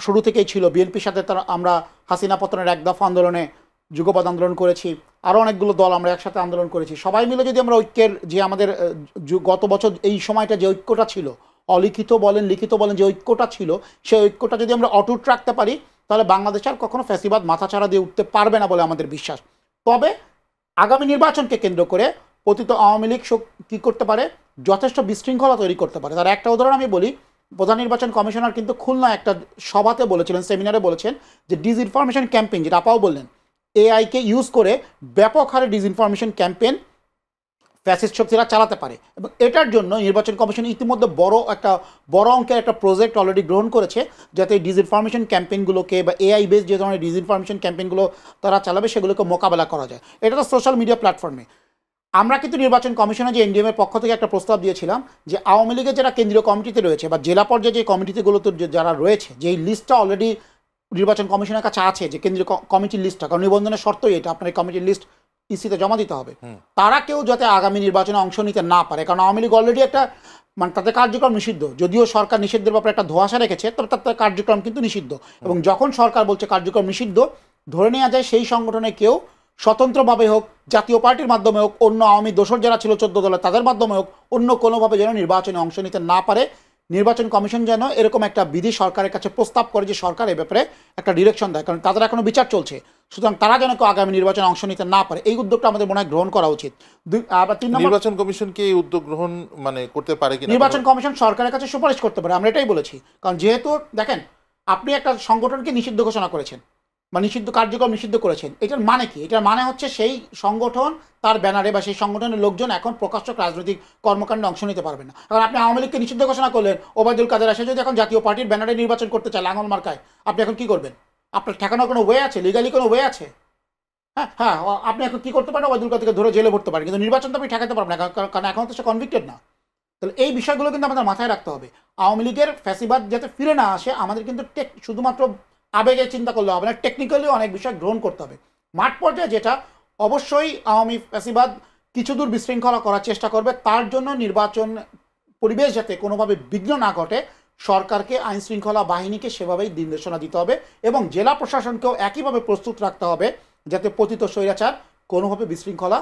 শুরু থেকেই ছিল, বিএনপির সাথে আমরা হাসিনা পতনের এক দফা আন্দোলনে যুগপৎ আন্দোলন করেছি, আরও অনেকগুলো দল আমরা একসাথে আন্দোলন করেছি। সবাই মিলে যদি আমরা ঐক্যের যে আমাদের গত বছর এই সময়টা যে ঐক্যটা ছিল, অলিখিত বলেন লিখিত বলেন, যে ঐক্যটা ছিল, সেই ঐক্যটা যদি আমরা অটুট রাখতে পারি, তাহলে বাংলাদেশ আর কখনো ফ্যাসিবাদ মাথাচাড়া দিয়ে উঠতে পারবে না বলে আমাদের বিশ্বাস। তবে আগামী নির্বাচনকে কেন্দ্র করে পতিত আওয়ামী লীগ কী করতে পারে, যথেষ্ট বিশৃঙ্খলা তৈরি করতে পারে। তার একটা উদাহরণ আমি বলি, প্রধান নির্বাচন কমিশনার কিন্তু খুলনা একটা সভাতে বলেছিলেন, সেমিনারে বলেছেন যে ডিসইনফরমেশন ক্যাম্পেইন, যেটা আপাও বললেন, এআইকে ইউজ করে ব্যাপক হারে ডিসইনফরমেশন ক্যাম্পেইন ফ্যাসিস্ট শক্তিরা চালাতে পারে। এবং এটার জন্য নির্বাচন কমিশন ইতিমধ্যে বড় অঙ্কের একটা প্রজেক্ট অলরেডি গ্রহণ করেছে, যাতে ডিসইনফরমেশন ক্যাম্পেইনগুলোকে বা এআই বেস যে ধরনের ডিসইনফরমেশন ক্যাম্পেইনগুলো তারা চালাবে, সেগুলোকে মোকাবেলা করা যায়। এটা তো সোশ্যাল মিডিয়া প্ল্যাটফর্মে। আমরা কিন্তু নির্বাচন কমিশনে যে এনডিএম এর পক্ষ থেকে একটা প্রস্তাব দিয়েছিলাম যে আওয়ামী লীগের যারা কেন্দ্রীয় কমিটিতে রয়েছে বা জেলা পর্যায়ে যে কমিটিগুলোতে যারা রয়েছে, যেই লিস্টটা অলরেডি নির্বাচন কমিশনের কাছে আছে, যে কেন্দ্রীয় কমিটির লিস্টটা, কারণ নিবন্ধনের শর্তই এটা, আপনার এই কমিটির লিস্ট ইসিতে জমা দিতে হবে, তারা কেউ যাতে আগামী নির্বাচনে অংশ নিতে না পারে। কারণ আওয়ামী লীগ অলরেডি একটা মানে তাদের কার্যক্রম নিষিদ্ধ, যদিও সরকার নিষিদ্ধের ব্যাপারে একটা ধোঁয়াশা রেখেছে, তবে তাদের কার্যক্রম কিন্তু নিষিদ্ধ। এবং যখন সরকার বলছে কার্যক্রম নিষিদ্ধ, ধরে নেওয়া যায় সেই সংগঠনে কেউ স্বতন্ত্রভাবে হোক, জাতীয় পার্টির মাধ্যমে হোক, অন্য আওয়ামী দোসর যারা ছিল 14 দলে তাদের মাধ্যমে হোক, অন্য কোনোভাবে যেন নির্বাচনে অংশ নিতে না পারে। নির্বাচন কমিশন যেন এরকম একটা বিধি সরকারের কাছে প্রস্তাব করে, যে সরকার এই ব্যাপারে একটা ডিরেকশন দেয়, কারণ তাদের এখনো বিচার চলছে। সুতরাং তারা যেন আগামী নির্বাচনে অংশ নিতে না পারে, এই উদ্যোগটা আমাদের মনে হয় গ্রহণ করা উচিত। আবার 3 নম্বর, নির্বাচন কমিশন কি এই উদ্যোগ গ্রহণ মানে করতে পারে কিনা? নির্বাচন কমিশন সরকারের কাছে সুপারিশ করতে পারে, আমরা এটাই বলেছি। কারণ যেহেতু দেখেন, আপনি একটা সংগঠনকে নিষিদ্ধ ঘোষণা করেছেন বা নিষিদ্ধ কার্যক্রম নিষিদ্ধ করেছেন, এটার মানে কি? এটার মানে হচ্ছে সেই সংগঠন, তার ব্যানারে বা সেই সংগঠনের লোকজন এখন প্রকাশ্য রাজনৈতিক কর্মকাণ্ডে অংশ নিতে পারবে না। কারণ আপনি আওয়ামী লীগকে নিষিদ্ধ ঘোষণা করলেন, ওবায়দুল কাদের এসে যদি এখন জাতীয় পার্টির ব্যানারে নির্বাচন করতে চায় লাঙ্গল মার্কায়, আপনি এখন কি করবেন? আপনার ঠেকানোর কোনো ওয়ে আছে? লিগালি কোনো ওয়ে আছে? হ্যাঁ, আপনি এখন কি করতে পারেন? ওবায়দুল কাদেরকে ধরে জেলে ভরতে পারেন, কিন্তু নির্বাচন তো আপনি ঠেকাতে পারবেন না, কারণ এখন তো সে কনভিক্টেড না। তাহলে এই বিষয়গুলো কিন্তু আমাদের মাথায় রাখতে হবে। আওয়ামী লীগের ফ্যাসিবাদ যাতে ফিরে না আসে, আমাদের কিন্তু শুধুমাত্র আবেগে চিন্তা করলে হবে না, টেকনিক্যালি অনেক বিষয় গ্রহণ করতে হবে। মাঠ পর্যায়ে যেটা, অবশ্যই আওয়ামী ফ্যাসিবাদ কিছু দূর বিশৃঙ্খলা করার চেষ্টা করবে, তার জন্য নির্বাচন পরিবেশ যাতে কোনোভাবে বিঘ্ন না ঘটে, সরকারকে আইন শৃঙ্খলা বাহিনীকে সেভাবেই নির্দেশনা দিতে হবে এবং জেলা প্রশাসনকেও একইভাবে প্রস্তুত রাখতে হবে, যাতে পতিত স্বৈরাচার কোনোভাবে বিশৃঙ্খলা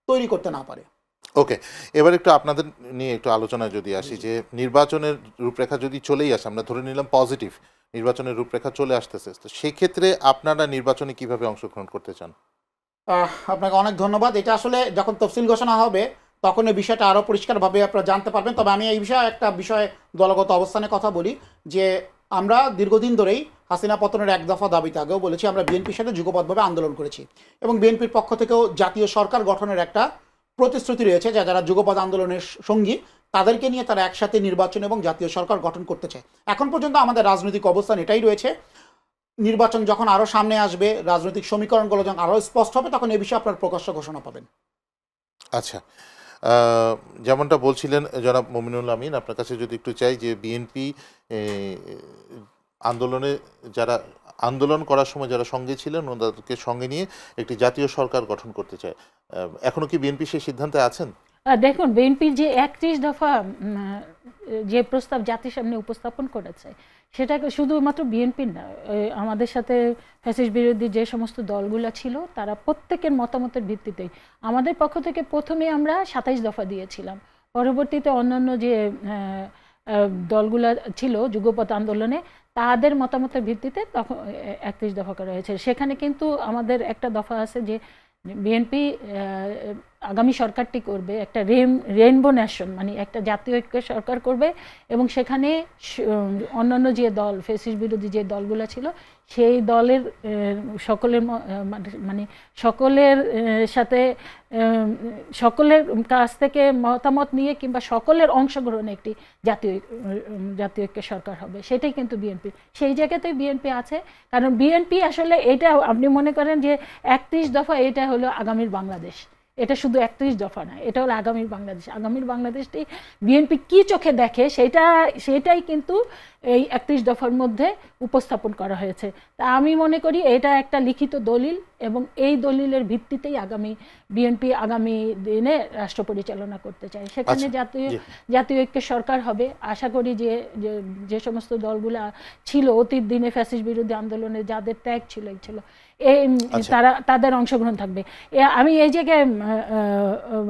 তৈরি করতে না পারে। ওকে, এবার একটু আপনাদের নিয়ে একটু আলোচনায় যদি আসি, যে নির্বাচনের রূপরেখা যদি চলেই আসে, আমরা ধরে নিলাম পজিটিভ নির্বাচনের রূপরেখা চলে আসতেছে, তো সেক্ষেত্রে আপনারা নির্বাচনে কিভাবে অংশগ্রহণ করতে চান? আপনাকে অনেক ধন্যবাদ। এটা আসলে যখন তফসিল ঘোষণা হবে তখন এই বিষয়টা আরও পরিষ্কারভাবে আপনারা জানতে পারবেন। তবে আমি এই বিষয়ে একটা দলগত অবস্থানের কথা বলি, যে আমরা দীর্ঘদিন ধরেই হাসিনা পতনের এক দফা দাবিতে আগেও বলেছি, আমরা বিএনপির সাথে যুগপৎভাবে আন্দোলন করেছি এবং বিএনপির পক্ষ থেকেও জাতীয় সরকার গঠনের একটা প্রতিশ্রুতি রয়েছে, যারা যুগপৎ আন্দোলনের সঙ্গী তাদেরকে নিয়ে তারা একসাথে নির্বাচন এবং জাতীয় সরকার গঠন করতে চায়। এখন পর্যন্ত আমাদের রাজনৈতিক অবস্থান এটাই রয়েছে। নির্বাচন যখন আরও সামনে আসবে, রাজনৈতিক সমীকরণগুলো যখন আরও স্পষ্ট হবে, তখন এই বিষয়ে আপনার প্রকাশ্য ঘোষণা পাবেন। আচ্ছা, যেমনটা বলছিলেন জনাব মুমিনুল আমিন, আপনার কাছে যদি একটু চাই যে বিএনপি আন্দোলনে যারা আন্দোলন করার সময় যারা সঙ্গে ছিলেন ওনাদেরকে সঙ্গে নিয়ে একটি জাতীয় সরকার গঠন করতে চায়, এখনো কি বিএনপি সেই সিদ্ধান্তে আছেন? দেখুন, বিএনপির যে 31 দফা যে প্রস্তাব জাতির সামনে উপস্থাপন করেছে সেটা শুধুমাত্র বিএনপির না, আমাদের সাথে ফ্যাসিস্ট বিরোধী যে সমস্ত দলগুলো ছিল তারা প্রত্যেকের মতামতের ভিত্তিতেই আমাদের পক্ষ থেকে প্রথমে আমরা 27 দফা দিয়েছিলাম, পরবর্তীতে অন্যান্য যে দলগুলো ছিল যুগপৎ আন্দোলনে তাদের মতামতের ভিত্তিতে তখন 31 দফা করা হয়েছে। সেখানে কিন্তু আমাদের একটা দফা আছে যে বিএনপি আগামী সরকারটি করবে একটা রেইনবো নেশন, মানে একটা জাতীয় ঐক্যের সরকার করবে এবং সেখানে অন্যান্য যে দল ফ্যাসিস্ট বিরোধী যে দলগুলো ছিল সেই দলের সকলের মানে সকলের সাথে সকলের কাছ থেকে মতামত নিয়ে কিংবা সকলের অংশগ্রহণে একটি জাতীয় ঐক্য সরকার হবে, সেটাই কিন্তু বিএনপি। সেই জায়গাতেই বিএনপি আছে, কারণ বিএনপি আসলে এটা আপনি মনে করেন যে 31 দফা এটা হলো আগামীর বাংলাদেশ, এটা শুধু 31 দফা না, এটা হলো আগামীর বাংলাদেশ। আগামীর বাংলাদেশটি বিএনপি কি চোখে দেখে সেটাই কিন্তু এই 31 দফার মধ্যে উপস্থাপন করা হয়েছে। তা আমি মনে করি এটা একটা লিখিত দলিল এবং এই দলিলের ভিত্তিতেই বিএনপি আগামী দিনে রাষ্ট্র পরিচালনা করতে চায়। সেখানে জাতীয় ঐক্য সরকার হবে। আশা করি যে সমস্ত দলগুলা ছিল অতীত দিনে ফ্যাসিস্ট বিরোধী আন্দোলনে যাদের ত্যাগ ছিল তাদের অংশগ্রহণ থাকবে। আমি এই জায়গায়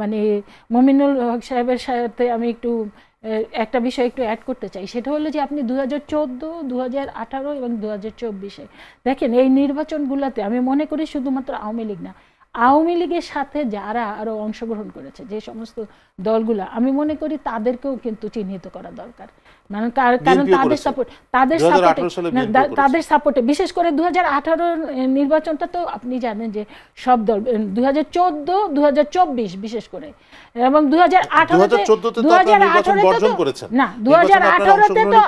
মানে মুমিনুল হক সাহেবের সাথে আমি একটু একটা বিষয় একটু অ্যাড করতে চাই, সেটা হলো যে আপনি 2014, 2018 এবং 2024 দেখেন এই নির্বাচনগুলোতে আমি মনে করি শুধুমাত্র আওয়ামী লীগ না, আওয়ামী লীগের সাথে যারা আরো অংশগ্রহণ করেছে যে সমস্ত দলগুলো, আমি মনে করি তাদেরকেও কিন্তু চিহ্নিত করা দরকার। কারণ তাদের সাপোর্টে বিশেষ করে 2018 নির্বাচনটা তো আপনি জানেন যে সব দল 2014, 2024 বিশেষ করে এবং 2018তে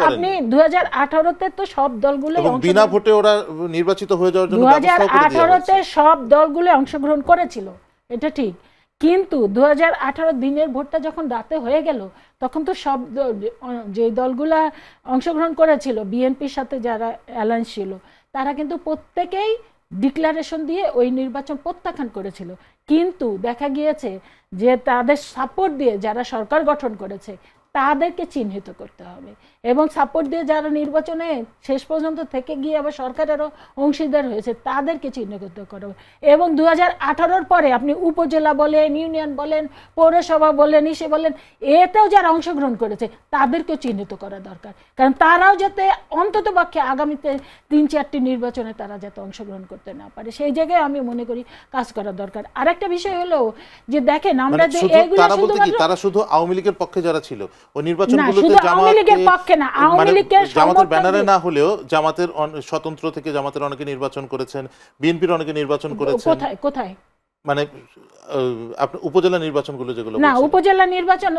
আপনি 2018তে তো সব দলগুলো বিনা ভোটে ওরা নির্বাচিত হয়ে যাওয়ার জন্য 2018তে সব দলগুলো অংশগ্রহণ করেছিল, এটা ঠিক, কিন্তু 2018 দিনের ভোটটা যখন রাতে হয়ে গেল তখন তো সব যে দলগুলা অংশগ্রহণ করেছিল বিএনপির সাথে যারা অ্যালায়েন্স ছিল তারা কিন্তু প্রত্যেকেই ডিক্লারেশন দিয়ে ওই নির্বাচন প্রত্যাখ্যান করেছিল। কিন্তু দেখা গিয়েছে যে তাদের সাপোর্ট দিয়ে যারা সরকার গঠন করেছে তাদেরকে চিহ্নিত করতে হবে এবং সাপোর্ট দিয়ে যারা নির্বাচনে শেষ পর্যন্ত থেকে গিয়ে আবার সরকারেরও অংশীদার হয়েছে তাদেরকে চিহ্নিত করা হবে। এবং 2018 পরে আপনি উপজেলা বলেন, ইউনিয়ন বলেন, পৌরসভা বলেন, ইসে বলেন, এতেও যারা অংশগ্রহণ করেছে তাদেরকেও চিহ্নিত করা দরকার, কারণ তারাও যাতে অন্তত পক্ষে আগামীতে 3-4টি নির্বাচনে তারা যাতে অংশগ্রহণ করতে না পারে, সেই জায়গায় আমি মনে করি কাজ করা দরকার। আরেকটা বিষয় হলো যে দেখেন আমরা যে এইগুলো তারা শুধু আওয়ামী লীগের পক্ষে যারা ছিল ওই নির্বাচনগুলোতে জামাতের ব্যানারে না হলেও জামাতের স্বতন্ত্র থেকে জামাতের অনেকে নির্বাচন করেছেন, বিএনপির অনেকে নির্বাচন করেছেন। কোথায় মানে আপনার উপজেলা নির্বাচনগুলো যেগুলো না, উপজেলা নির্বাচন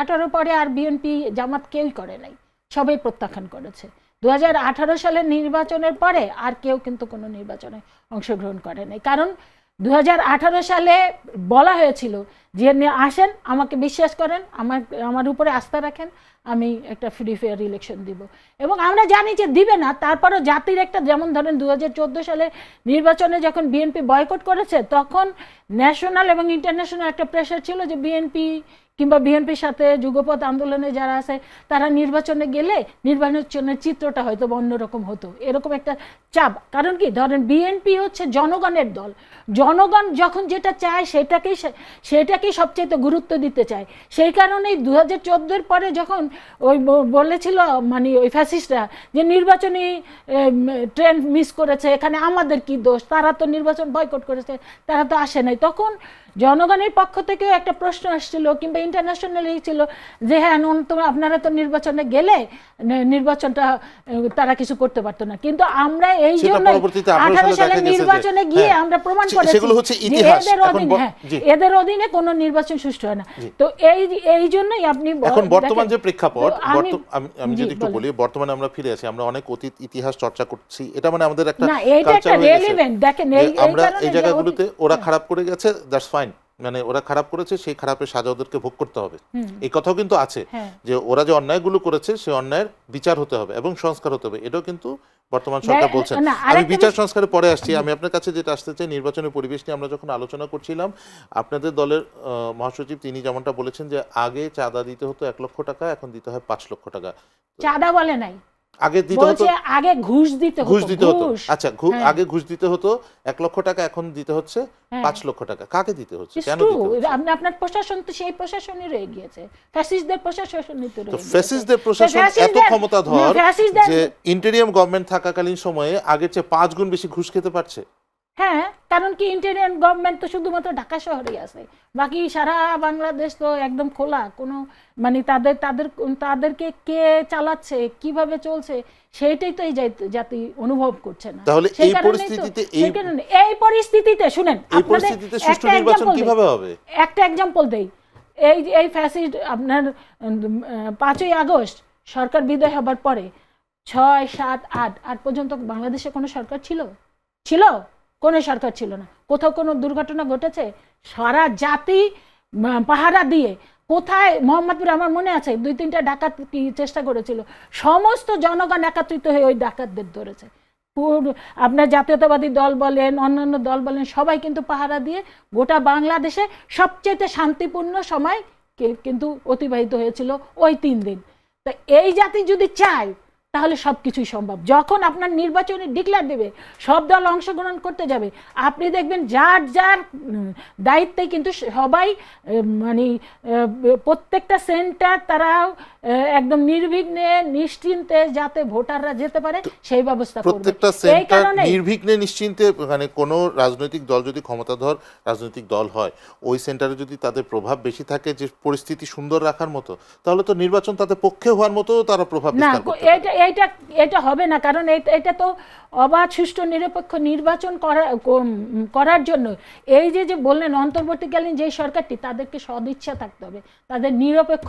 18 পরে আর বিএনপি জামাত কেউই করে নাই, সবাই প্রত্যাখ্যান করেছে। 2018 সালের নির্বাচনের পরে আর কেউ কিন্তু কোনো নির্বাচনে অংশগ্রহণ করে নাই, কারণ 2018 সালে বলা হয়েছিল যে আসেন আমাকে বিশ্বাস করেন, আমার উপরে আস্থা রাখেন, আমি একটা ফ্রি ফেয়ার ইলেকশন দিব। এবং আমরা জানি যে দিবে না, তারপরও জাতির একটা, যেমন ধরেন 2014 সালে নির্বাচনে যখন বিএনপি বয়কট করেছে তখন ন্যাশনাল এবং ইন্টারন্যাশনাল একটা প্রেশার ছিল যে বিএনপি কিংবা বিএনপির সাথে যুগপৎ আন্দোলনে যারা আছে তারা নির্বাচনে গেলে নির্বাচনের চিত্রটা হয়তো অন্যরকম হতো, এরকম একটা চাপ। কারণ কি ধরেন বিএনপি হচ্ছে জনগণের দল, জনগণ যখন যেটা চায় সেটাকেই সবচেয়ে গুরুত্ব দিতে চায়। সেই কারণেই 2014 পরে যখন ওই বলেছিল মানে ওই ফ্যাসিস্টরা যে নির্বাচনী ট্রেন্ড মিস করেছে, এখানে আমাদের কি দোষ, তারা তো নির্বাচন বয়কট করেছে, তারা তো আসে নাই, তখন জনগণের পক্ষ থেকেও একটা প্রশ্ন আসছিল কিংবা ইন্টারন্যাশনালি ছিল যে হ্যাঁ আপনারা তো নির্বাচনে গেলে নির্বাচনটা তারা কিছু করতে পারতো না, কিন্তু আমরা এই জন্য 18 সালের নির্বাচনে গিয়ে আমরা প্রমাণ করেছি এদের অধীনে কোনো নির্বাচন সুষ্ঠু হয় না। তো এই জন্যই আপনি এখন বর্তমান যে প্রেক্ষাপট, আমি যদি একটু বলি, বর্তমানে আমরা ফিরে আছি, আমরা অনেক অতীত ইতিহাস চর্চা করছি, এটা মানে আমাদের একটা কালচার হয়ে গেছে। আমরা এই জায়গাগুলোতে ওরা খারাপ করে গেছে, দ্যাটস ফাইন, মানে ওরা খারাপ করেছে, সেই খারাপের সাজা ওদেরকে ভোগ করতে হবে, হুম। এই কথাও কিন্তু আছে হ্যাঁ। যে ওরা যে অন্যায়গুলো করেছে সেই অন্যায়ের বিচার হতে হবে এবং সংস্কার হতে হবে, এটাও কিন্তু বর্তমান সরকার বলছেন। না, আমি আরেকটা বিচার সংস্কারে পরে আসছি, আমি আপনার কাছে যেটা আসতে চাই, নির্বাচনের পরিবেশ নিয়ে আমরা যখন আলোচনা করছিলাম, আপনাদের দলের মহাসচিব তিনি যেমনটা বলেছেন যে আগে চাঁদা দিতে হতো 1 লক্ষ টাকা, এখন দিতে হয় 5 লক্ষ টাকা। চাঁদা বলে নাই, আগে দিতে হতো, বলছে আগে ঘুষ দিতে হতো। ঘুষ দিতে হতো, ঘুষ। আচ্ছা হ্যাঁ। আগে ঘুষ দিতে হতো 1 লক্ষ টাকা, এখন দিতে হচ্ছে হ্যাঁ। 5 লক্ষ টাকা। কাকে দিতে হচ্ছে, It's কেন true. দিতে হচ্ছে? আপনার প্রশাসন তো সেই প্রশাসনই রয়ে গিয়েছে, ফ্যাসিস্টদের প্রশাসনই তো রয়ে তো গিয়েছে। ফ্যাসিস্টদের প্রশাসন এত ফ্যাসিস্টদের- ক্ষমতাধর ফ্যাসিস্টদের- যে ইন্টেরিয়াম গভর্নমেন্ট থাকাকালীন সময়ে আগের চেয়ে 5 গুণ বেশি ঘুষ খেতে পারছে। হ্যাঁ, কারণ কি ইন্টেরিয়ার গভর্নমেন্ট তো শুধুমাত্র ঢাকা শহরেই আছে, বাকি সারা বাংলাদেশ তো একদম খোলা, কোনো মানে তাদেরকে কে চালাচ্ছে, কিভাবে চলছে, সেইটাই তো এই জাতি অনুভব করছে না। তাহলে সেই এই কারণেই তো- পরিস্থিতিতে সেই কারণে এই পরিস্থিতিতে শুনেন, এই আপনাদের পরিস্থিতিতে সুষ্ঠু একটা নির্বাচন example কিভাবে দেই। হবে? একটা এক্সাম্পল দেই, এই ফ্যাসিস্ট আপনার 5ই আগস্ট সরকার বিদায় হবার পরে 6, 7, 8 পর্যন্ত বাংলাদেশে কোনো সরকার ছিল? কোনো সরকার ছিল না। কোথাও কোনো দুর্ঘটনা ঘটেছে? সারা জাতি পাহারা দিয়ে, কোথায় মোহাম্মদপুর আমার মনে আছে 2-3টা ডাকাত চেষ্টা করেছিল, সমস্ত জনগণ একত্রিত হয়ে ওই ডাকাতদের ধরেছে। আপনার জাতীয়তাবাদী দল বলেন, অন্যান্য দল বলেন, সবাই কিন্তু পাহারা দিয়ে গোটা বাংলাদেশে সবচেয়ে শান্তিপূর্ণ সময় কিন্তু অতিবাহিত হয়েছিল ওই 3 দিন। তা এই জাতি যদি চায় তাহলে সবকিছুই সম্ভব। যখন আপনার নির্বাচনে ডিক্লেয়ার দেবে, সব দল অংশগ্রহণ করতে যাবে, আপনি দেখবেন যার যার দায়িত্বে কিন্তু সবাই মানে প্রত্যেকটা সেন্টার তারা একদম নির্বিঘ্নে নিশ্চিন্তে যাতে ভোটাররা যেতে পারে সেই ব্যবস্থা করবে। প্রত্যেকটা এই সেন্টার কারণে নির্বিঘ্নে নিশ্চিন্তে, মানে কোনো রাজনৈতিক দল যদি ক্ষমতাধর রাজনৈতিক দল হয়, ওই সেন্টারে যদি তাদের প্রভাব বেশি থাকে যে পরিস্থিতি সুন্দর রাখার মতো, তাহলে তো নির্বাচন তাদের পক্ষে হওয়ার মতো তারা প্রভাব না, বিস্তার করতে পারে। এটা হবে না, কারণ এটা তো অবাধ সুষ্ঠু নিরপেক্ষ নির্বাচন করার জন্য এই যে বললেন অন্তর্বর্তীকালীন যে সরকারটি, তাদেরকে সদিচ্ছা থাকতে হবে, তাদের নিরপেক্ষ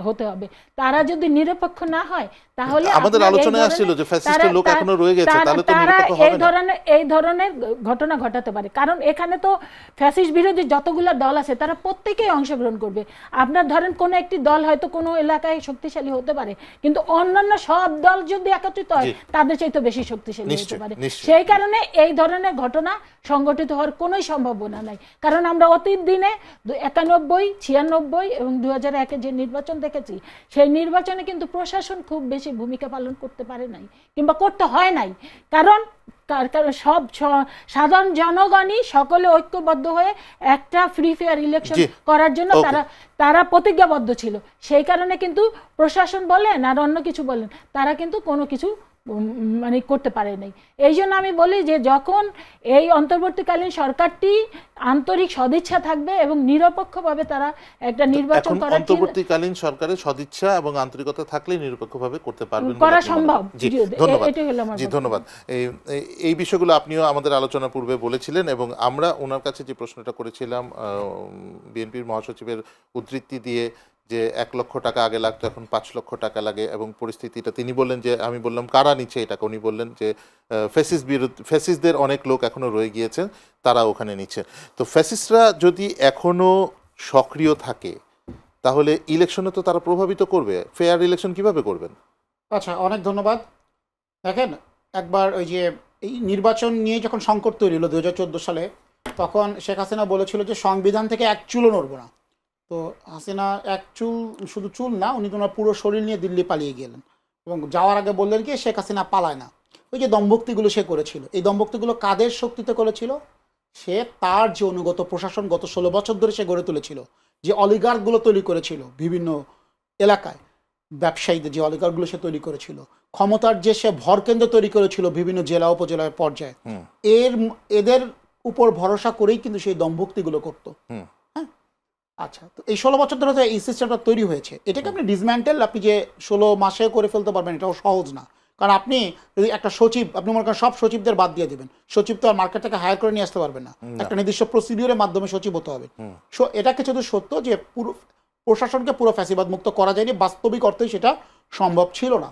হতে হবে। তারা যদি নিরপেক্ষ না হয় তাহলে আমাদের আলোচনায় আসছিল যে ফ্যাসিস্টের লোক এখনো রয়ে গেছে, তাহলে তো নিরপেক্ষ হবে না। এই ধরনের ঘটনা ঘটাতে পারে, কারণ এখানে তো ফ্যাসিস্ট বিরোধী যতগুলো দল আছে তারা প্রত্যেকেই অংশগ্রহণ করবে। আপনার ধরেন কোনো একটি দল হয়তো কোনো এলাকায় শক্তিশালী হতে পারে, কিন্তু অন্যান্য সব দল যদি একত্রিত হয় তাদের চাইতে বেশি শক্তিশালী হতে পারে। সেই কারণে এই ধরনের ঘটনা সংগঠিত হওয়ার কোনোই সম্ভাবনা নাই, কারণ আমরা অতীত দিনে 91, 96 এবং 2001 যে নির্বাচন দেখেছি, সেই নির্বাচনে কিন্তু প্রশাসন খুব বেশি ভূমিকা পালন করতে পারে নাই কিংবা করতে হয় নাই, কারণ সব সাধারণ জনগণই সকলে ঐক্যবদ্ধ হয়ে একটা ফ্রি ফেয়ার ইলেকশন করার জন্য তারা প্রতিজ্ঞাবদ্ধ ছিল। সেই কারণে কিন্তু প্রশাসন বলেন আর অন্য কিছু বলেন, তারা কিন্তু কোনো কিছু মানে করতে পারে নাই। এই জন্য আমি বলি যে যখন এই অন্তর্বর্তীকালীন সরকারটি আন্তরিক সদিচ্ছা থাকবে এবং নিরপেক্ষভাবে তারা একটা নির্বাচন করার, অন্তর্বর্তীকালীন সরকারের সদিচ্ছা এবং আন্তরিকতা থাকলে নিরপেক্ষভাবে করতে পারবেন, করা সম্ভব। জি ধন্যবাদ, জি ধন্যবাদ। এই বিষয়গুলো আপনিও আমাদের আলোচনা পূর্বে বলেছিলেন এবং আমরা ওনার কাছে যে প্রশ্নটা করেছিলাম বিএনপির মহাসচিবের উদ্ধৃতি দিয়ে যে 1 লক্ষ টাকা আগে লাগতো এখন 5 লক্ষ টাকা লাগে এবং পরিস্থিতিটা তিনি বললেন যে, আমি বললাম কারা নিচ্ছে এই টাকা, উনি বললেন যে ফ্যাসিস্টদের অনেক লোক এখনো রয়ে গিয়েছেন, তারা ওখানে নিচ্ছে। তো ফ্যাসিস্টরা যদি এখনো সক্রিয় থাকে তাহলে ইলেকশনে তো তারা প্রভাবিত করবে, ফেয়ার ইলেকশন কিভাবে করবেন? আচ্ছা, অনেক ধন্যবাদ। দেখেন, একবার ওই যে এই নির্বাচন নিয়ে যখন সংকট তৈরি হলো 2014 সালে, তখন শেখ হাসিনা বলেছিল যে সংবিধান থেকে এক চুলও নড়ব না। তো হাসিনা এক চুল, শুধু চুল না, উনি তো ওনার পুরো শরীর নিয়ে দিল্লি পালিয়ে গেলেন এবং যাওয়ার আগে বললেন কি শেখ হাসিনা পালায় না। ওই যে দম্ভক্তিগুলো সে করেছিল, এই দম্ভক্তিগুলো কাদের শক্তিতে করেছিল? সে তার যে অনুগত প্রশাসন গত 16 বছর ধরে সে গড়ে তুলেছিল, যে অলিগার্কগুলো তৈরি করেছিল বিভিন্ন এলাকায়, ব্যবসায়ীদের যে অলিগার্কগুলো সে তৈরি করেছিল, ক্ষমতার যে সে ভরকেন্দ্র তৈরি করেছিল বিভিন্ন জেলা উপজেলার পর্যায়ে, এদের উপর ভরসা করেই কিন্তু সেই দম্ভক্তিগুলো করতো। আচ্ছা, তো এই 16 বছর ধরে এই সিস্টেমটা তৈরি হয়েছে, এটাকে আপনি ডিসম্যান্টেল আপনি যে 16 মাসে করে ফেলতে পারবেন, এটাও সহজ না। কারণ আপনি যদি একটা সচিব, আপনি মনে করেন সব সচিবদের বাদ দিয়ে দেবেন, সচিব তো আর মার্কেট থেকে হায়ার করে নিয়ে আসতে পারবেন না, একটা নির্দিষ্ট প্রসিডিউরের মাধ্যমে সচিব হতে হবে। এটা কিছু তো সত্য যে পুরো প্রশাসনকে পুরো ফ্যাসিবাদ মুক্ত করা যায়নি, বাস্তবিক অর্থে সেটা সম্ভব ছিল না।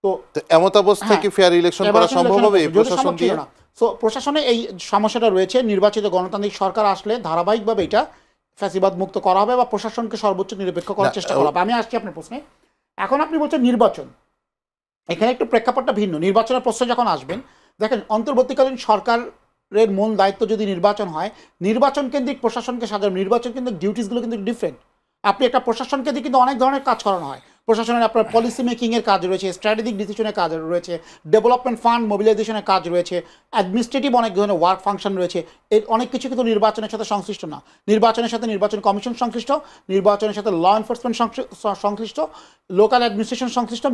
তো এমত অবস্থায় কি ফেয়ার ইলেকশন করা সম্ভব হবে এই প্রশাসন দিয়ে? সো প্রশাসনে এই সমস্যাটা রয়েছে। নির্বাচিত গণতান্ত্রিক সরকার আসলে ধারাবাহিকভাবে এটা ফ্যাসিবাদ মুক্ত করা হবে বা প্রশাসনকে সর্বোচ্চ নিরপেক্ষ করার চেষ্টা করা হবে। আমি আসছি আপনার প্রশ্নে। এখন আপনি বলছেন নির্বাচন, এখানে একটু প্রেক্ষাপটটা ভিন্ন। নির্বাচনের প্রশ্নে যখন আসবেন, দেখেন অন্তর্বর্তীকালীন সরকারের মূল দায়িত্ব যদি নির্বাচন হয়, নির্বাচন কেন্দ্রিক প্রশাসনকে সাজানো, নির্বাচন কেন্দ্রিক ডিউটিসগুলো কিন্তু ডিফারেন্ট। আপনি একটা প্রশাসনকে দিয়ে কিন্তু অনেক ধরনের কাজ করানো হয়। প্রশাসনের আপনার পলিসি মেকিংয়ের কাজ রয়েছে, স্ট্র্যাটেজিক ডিসিশনের কাজ রয়েছে, ডেভেলপমেন্ট ফান্ড মোবিলাইজেশনের কাজ রয়েছে, অ্যাডমিনিস্ট্রেটিভ অনেক ধরনের ওয়ার্ক ফাংশন রয়েছে। এর অনেক কিছু কিন্তু নির্বাচনের সাথে সংশ্লিষ্ট না। নির্বাচনের সাথে নির্বাচন কমিশন সংশ্লিষ্ট, নির্বাচনের সাথে ল এনফোর্সমেন্ট সংশ্লিষ্ট, লোকাল অ্যাডমিনিস্ট্রেশন সংশ্লিষ্ট,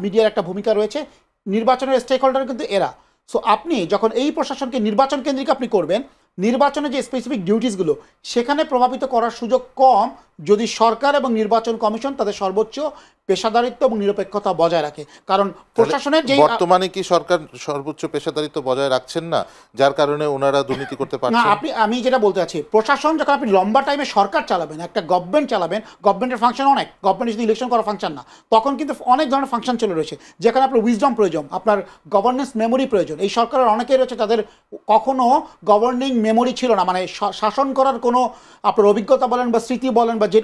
মিডিয়ার একটা ভূমিকা রয়েছে। নির্বাচনের স্টেক হোল্ডার কিন্তু এরা। সো আপনি যখন এই প্রশাসনকে নির্বাচন কেন্দ্রিক আপনি করবেন, নির্বাচনে যে স্পেসিফিক ডিউটিসগুলো সেখানে প্রভাবিত করার সুযোগ কম যদি সরকার এবং নির্বাচন কমিশন তাদের সর্বোচ্চ পেশাদারিত্ব এবং নিরপেক্ষতা বজায় রাখে। কারণ প্রশাসনের যে বর্তমানে কি সরকার সর্বোচ্চ পেশাদারিত্ব বজায় রাখছেন না, যার কারণে ওনারা দুর্নীতি করতে না, পারছেন? আমি যেটা বলতে চাচ্ছি, প্রশাসন যখন আপনি লম্বা টাইমে সরকার চালাবেন, একটা গভর্নমেন্ট চালাবেন, গভর্নমেন্টের ফাংশন অনেক, গভর্নমেন্ট শুধু ইলেকশন করা ফাংশন না, তখন কিন্তু অনেক ধরনের ফাংশন চলে রয়েছে যেখানে আপনার উইজডম প্রয়োজন, আপনার গভর্নেন্স মেমোরি প্রয়োজন। এই সরকারের অনেকেই রয়েছে তাদের কখনো গভর্নিং মেমোরি ছিল না, মানে শাসন করার কোনো আপনার অভিজ্ঞতা বলেন বা স্মৃতি বলেন বা যে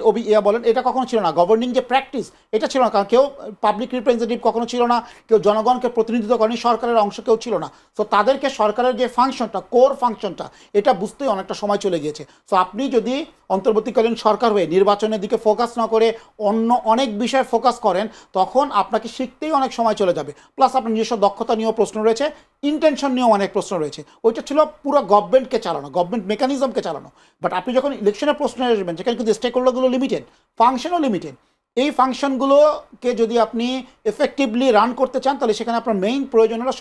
বলেন, এটা কখনো ছিল না। গভর্নিং যে প্র্যাকটিস এটা ছিল না, কারণ কেউ পাবলিক রিপ্রেজেন্টেটিভ কখনো ছিল না, কেউ জনগণকে প্রতিনিধিত্ব করেনি, সরকারের অংশ কেউ ছিল না। সো তাদেরকে সরকারের যে ফাংশনটা, কোর ফাংশনটা, এটা বুঝতেই অনেকটা সময় চলে গিয়েছে। সো আপনি যদি অন্তর্বর্তীকালীন সরকার হয়ে নির্বাচনের দিকে ফোকাস না করে অন্য অনেক বিষয়ে ফোকাস করেন, তখন আপনাকে শিখতেই অনেক সময় চলে যাবে। প্লাস আপনার নিজস্ব দক্ষতা নিয়েও প্রশ্ন রয়েছে, ইন্টেনশন নিয়েও অনেক প্রশ্ন রয়েছে। ওইটা ছিল পুরো গভর্নমেন্টকে চালানো, গভর্নমেন্ট মেকানিজমকে চালানো। বাট আপনি যখন ইলেকশনের প্রশ্নে আসবেন, যেখানে কিন্তু স্টেক হোল্ডারগুলো লিমিটেড, ফাংশনও লিমিটেড, এই ফাংশনগুলোকে যদি আপনি এফেক্টিভলি রান করতে চান, তাহলে সেখানে আপনার মেইন প্রয়োজন হলো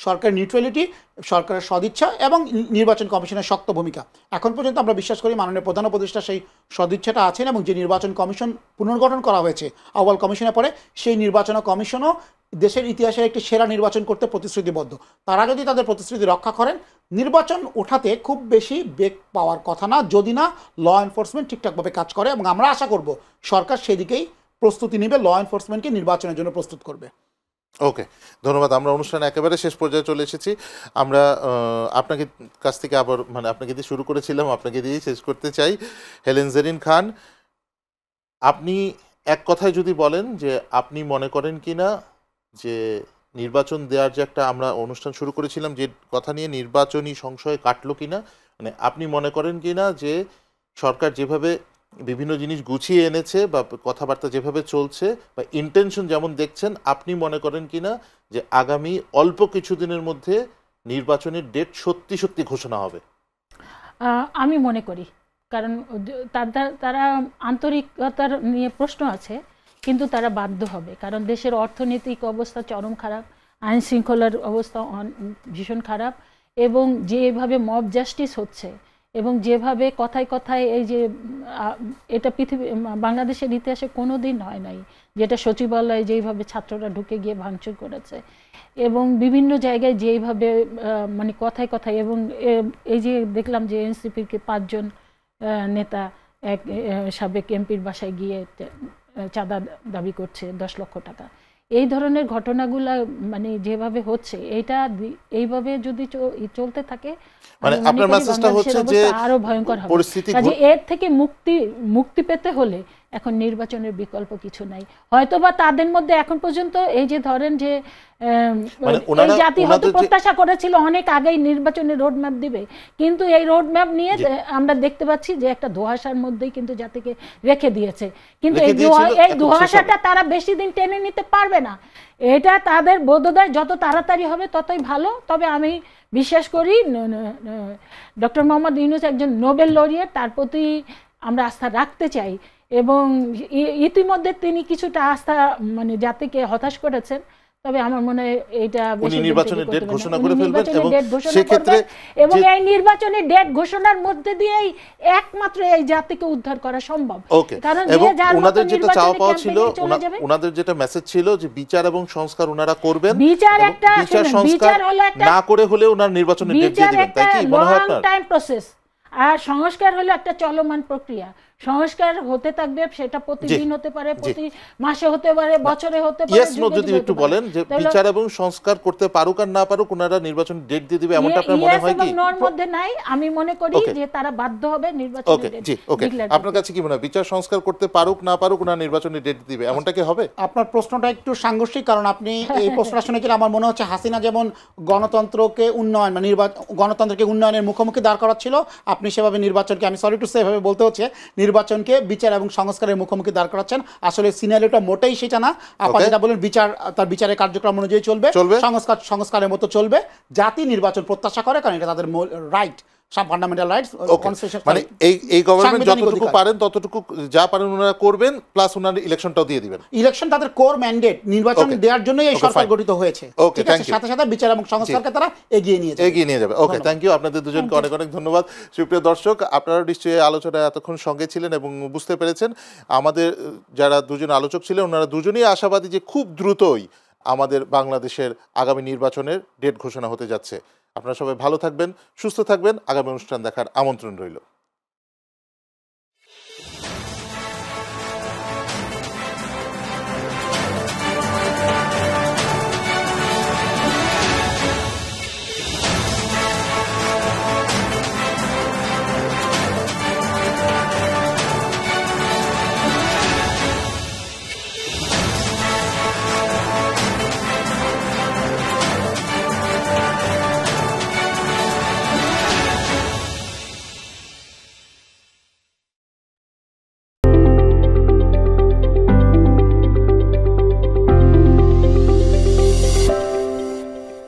সরকার নিউট্রালিটি, সরকারের সদিচ্ছা এবং নির্বাচন কমিশনের শক্ত ভূমিকা। এখন পর্যন্ত আমরা বিশ্বাস করি মাননীয় প্রধান উপদেষ্টা সেই সদিচ্ছাটা আছেন, এবং যে নির্বাচন কমিশন পুনর্গঠন করা হয়েছে আউয়াল কমিশনের পরে, সেই নির্বাচন কমিশনও দেশের ইতিহাসের একটি সেরা নির্বাচন করতে প্রতিশ্রুতিবদ্ধ। তারা যদি তাদের প্রতিশ্রুতি রক্ষা করেন, নির্বাচন ওঠাতে খুব বেশি বেগ পাওয়ার কথা না, যদি না ল এনফোর্সমেন্ট ঠিকঠাকভাবে কাজ করে। এবং আমরা আশা করব সরকার সেদিকেই প্রস্তুতি নেবে, ল এনফোর্সমেন্টকে নির্বাচনের জন্য প্রস্তুত করবে। ওকে, ধন্যবাদ। আমরা অনুষ্ঠান একেবারে শেষ পর্যায়ে চলে এসেছি। আমরা আপনাকে কাছ থেকে আবার আপনাকে দিয়ে শুরু করেছিলাম, আপনাকে দিয়েই শেষ করতে চাই। হেলেন জেরিন খান, আপনি এক কথায় যদি বলেন যে আপনি মনে করেন কি না যে নির্বাচন দেওয়ার যে একটা আমরা অনুষ্ঠান শুরু করেছিলাম যে কথা নিয়ে, নির্বাচনী সংশয় কাটলো কিনা, আপনি মনে করেন কিনা যে সরকার যেভাবে বিভিন্ন জিনিস গুছিয়ে এনেছে বা কথাবার্তা যেভাবে চলছে বা ইন্টেনশন যেমন দেখছেন, আপনি মনে করেন কিনা যে আগামী অল্প কিছুদিনের মধ্যে নির্বাচনের ডেট সত্যি সত্যি ঘোষণা হবে? আমি মনে করি, কারণ তারা আন্তরিকতার নিয়ে প্রশ্ন আছে, কিন্তু তারা বাধ্য হবে। কারণ দেশের অর্থনৈতিক অবস্থা চরম খারাপ, আইন শৃঙ্খলার অবস্থা ভীষণ খারাপ, এবং যেভাবে মব জাস্টিস হচ্ছে এবং যেভাবে কথায় কথায় এই যে এটা বাংলাদেশের ইতিহাসে কোনো দিন হয় নাই যেটা সচিবালয়ে যেইভাবে ছাত্ররা ঢুকে গিয়ে ভাঙচুর করেছে, এবং বিভিন্ন জায়গায় যেইভাবে কথায় কথায়, এবং এই যে দেখলাম যে এনসিপির 5 জন নেতা এক সাবেক এমপির বাসায় গিয়ে চাঁদা দাবি করছে 10 লক্ষ টাকা। এই ধরনের ঘটনাগুলো যেভাবে হচ্ছে, এইভাবে যদি চলতে থাকে আপনার মেসেজটা হচ্ছে যে আরো ভয়ঙ্কর হবে। কাজে এর থেকে মুক্তি পেতে হলে এখন নির্বাচনের বিকল্প কিছু নাই। হয়তোবা তাদের মধ্যে এখন পর্যন্ত এই যে ধরেন যে এই জাতি হয়তো প্রত্যাশা করেছিল অনেক আগেই নির্বাচনের রোডম্যাপ দিবে, কিন্তু এই রোডম্যাপ নিয়ে আমরা দেখতে পাচ্ছি যে একটা ধোঁয়াশার মধ্যেই কিন্তু জাতিকে রেখে দিয়েছে। কিন্তু এই ধোঁয়াশাটা তারা বেশি দিন টেনে নিতে পারবে না। এটা তাদের বোধোদয় যত তাড়াতাড়ি হবে ততই ভালো। তবে আমি বিশ্বাস করি ডক্টর মোহাম্মদ ইউনূস একজন নোবেল লরিয়েট, তার প্রতি আমরা আস্থা রাখতে চাই, এবং ইতিমধ্যে তিনি কিছুটা আস্থা জাতিকে হতাশ করেছেন। তবে আমার মনে হয় এইটা নির্বাচনের ডেট ঘোষণা করে ফেলবেন, এবং সেক্ষেত্রে এবং এই নির্বাচনের ডেট ঘোষণার মধ্যে দিয়েই একমাত্র এই জাতিকে উদ্ধার করা সম্ভব। কারণ ওনাদের যেটা চাওয়া পাওয়া ছিল, ওনাদের যেটা মেসেজ ছিল যে বিচার এবং সংস্কার ওনারা করবেন, বিচার সংস্কার না করে হলে ওনার নির্বাচনের ডেট দিয়ে দিবেন, তাই কি মনে হয় আপনার? টাইম প্রসেস, আর সংস্কার হলো একটা চলমান প্রক্রিয়া। সংস্কার হতে থাকবে, সেটা প্রতিদিন হতে পারে, প্রতি মাসে হতে পারে, বছরে হতে পারে, ইয়েস নো যুগে যদি যুগে একটু হতে পারে। বলেন যে তাহলে বিচার এবং সংস্কার করতে পারুক আর না পারুক ওনারা নির্বাচন ডেট দিয়ে দিবে এমনটা আপনার মনে ইয়েস হয় এবং কি? নোর মধ্যে নাই, আমি মনে করি Okay. যে তারা বাধ্য হবে ওকে নির্বাচনের জি ওকে আপনার কাছে কি মনে হয় বিচার সংস্কার করতে পারুক না পারুক ওনারা নির্বাচনের ডেট দিবে এমনটা কি হবে? আপনার প্রশ্নটা একটু সাংঘর্ষিক, কারণ আপনি এই প্রশ্নটা শুনে গেলে আমার মনে হচ্ছে হাসিনা যেমন গণতন্ত্রকে উন্নয়ন মানে গণতন্ত্রকে উন্নয়নের মুখোমুখি দাঁড় করাচ্ছিল, আপনি সেভাবে নির্বাচনকে, আমি সরি টু সে এভাবে বলতে হচ্ছে, নির্বাচনকে বিচার এবং সংস্কারের মুখোমুখি দাঁড় করাচ্ছেন। আসলে সিনারিওটা মোটেই সেটা না। আপনি Okay. যেটা বলেন বিচার তার বিচারের কার্যক্রম অনুযায়ী চলবে, চলবে। সংস্কারের মতো চলবে, জাতি নির্বাচন প্রত্যাশা করে, কারণ এটা তাদের রাইট, ফান্ডামেন্টাল রাইটস। Okay. মানে এই গভর্নমেন্ট সাংবিধানিক যতটুকু অধিকার। পারেন ততটুকু যা পারেন ওনারা করবেন, প্লাস ওনারা ইলেকশনটাও দিয়ে দিবেন। ইলেকশন তাদের কোর ম্যান্ডেট, নির্বাচন Okay. দেওয়ার জন্যই এই Okay, সরকার fine. গঠিত হয়েছে। Okay, ঠিক thank আছে, you. সাথে সাথে বিচার এবং সংস্কারকে তারা এগিয়ে নিয়ে যাবে। এগিয়ে নিয়ে যাবে। ওকে থ্যাংক ইউ আপনাদের দুজনকে অনেক অনেক ধন্যবাদ। সুপ্রিয় দর্শক আপনারা নিশ্চয়ই আলোচনায় এতক্ষণ সঙ্গে ছিলেন এবং বুঝতে পেরেছেন আমাদের যারা দুজন আলোচক ছিলেন ওনারা দুজনেই আশাবাদী যে খুব দ্রুতই আমাদের বাংলাদেশের আগামী নির্বাচনের ডেট ঘোষণা হতে যাচ্ছে। আপনারা সবাই ভালো থাকবেন, সুস্থ থাকবেন, আগামী অনুষ্ঠান দেখার আমন্ত্রণ রইল।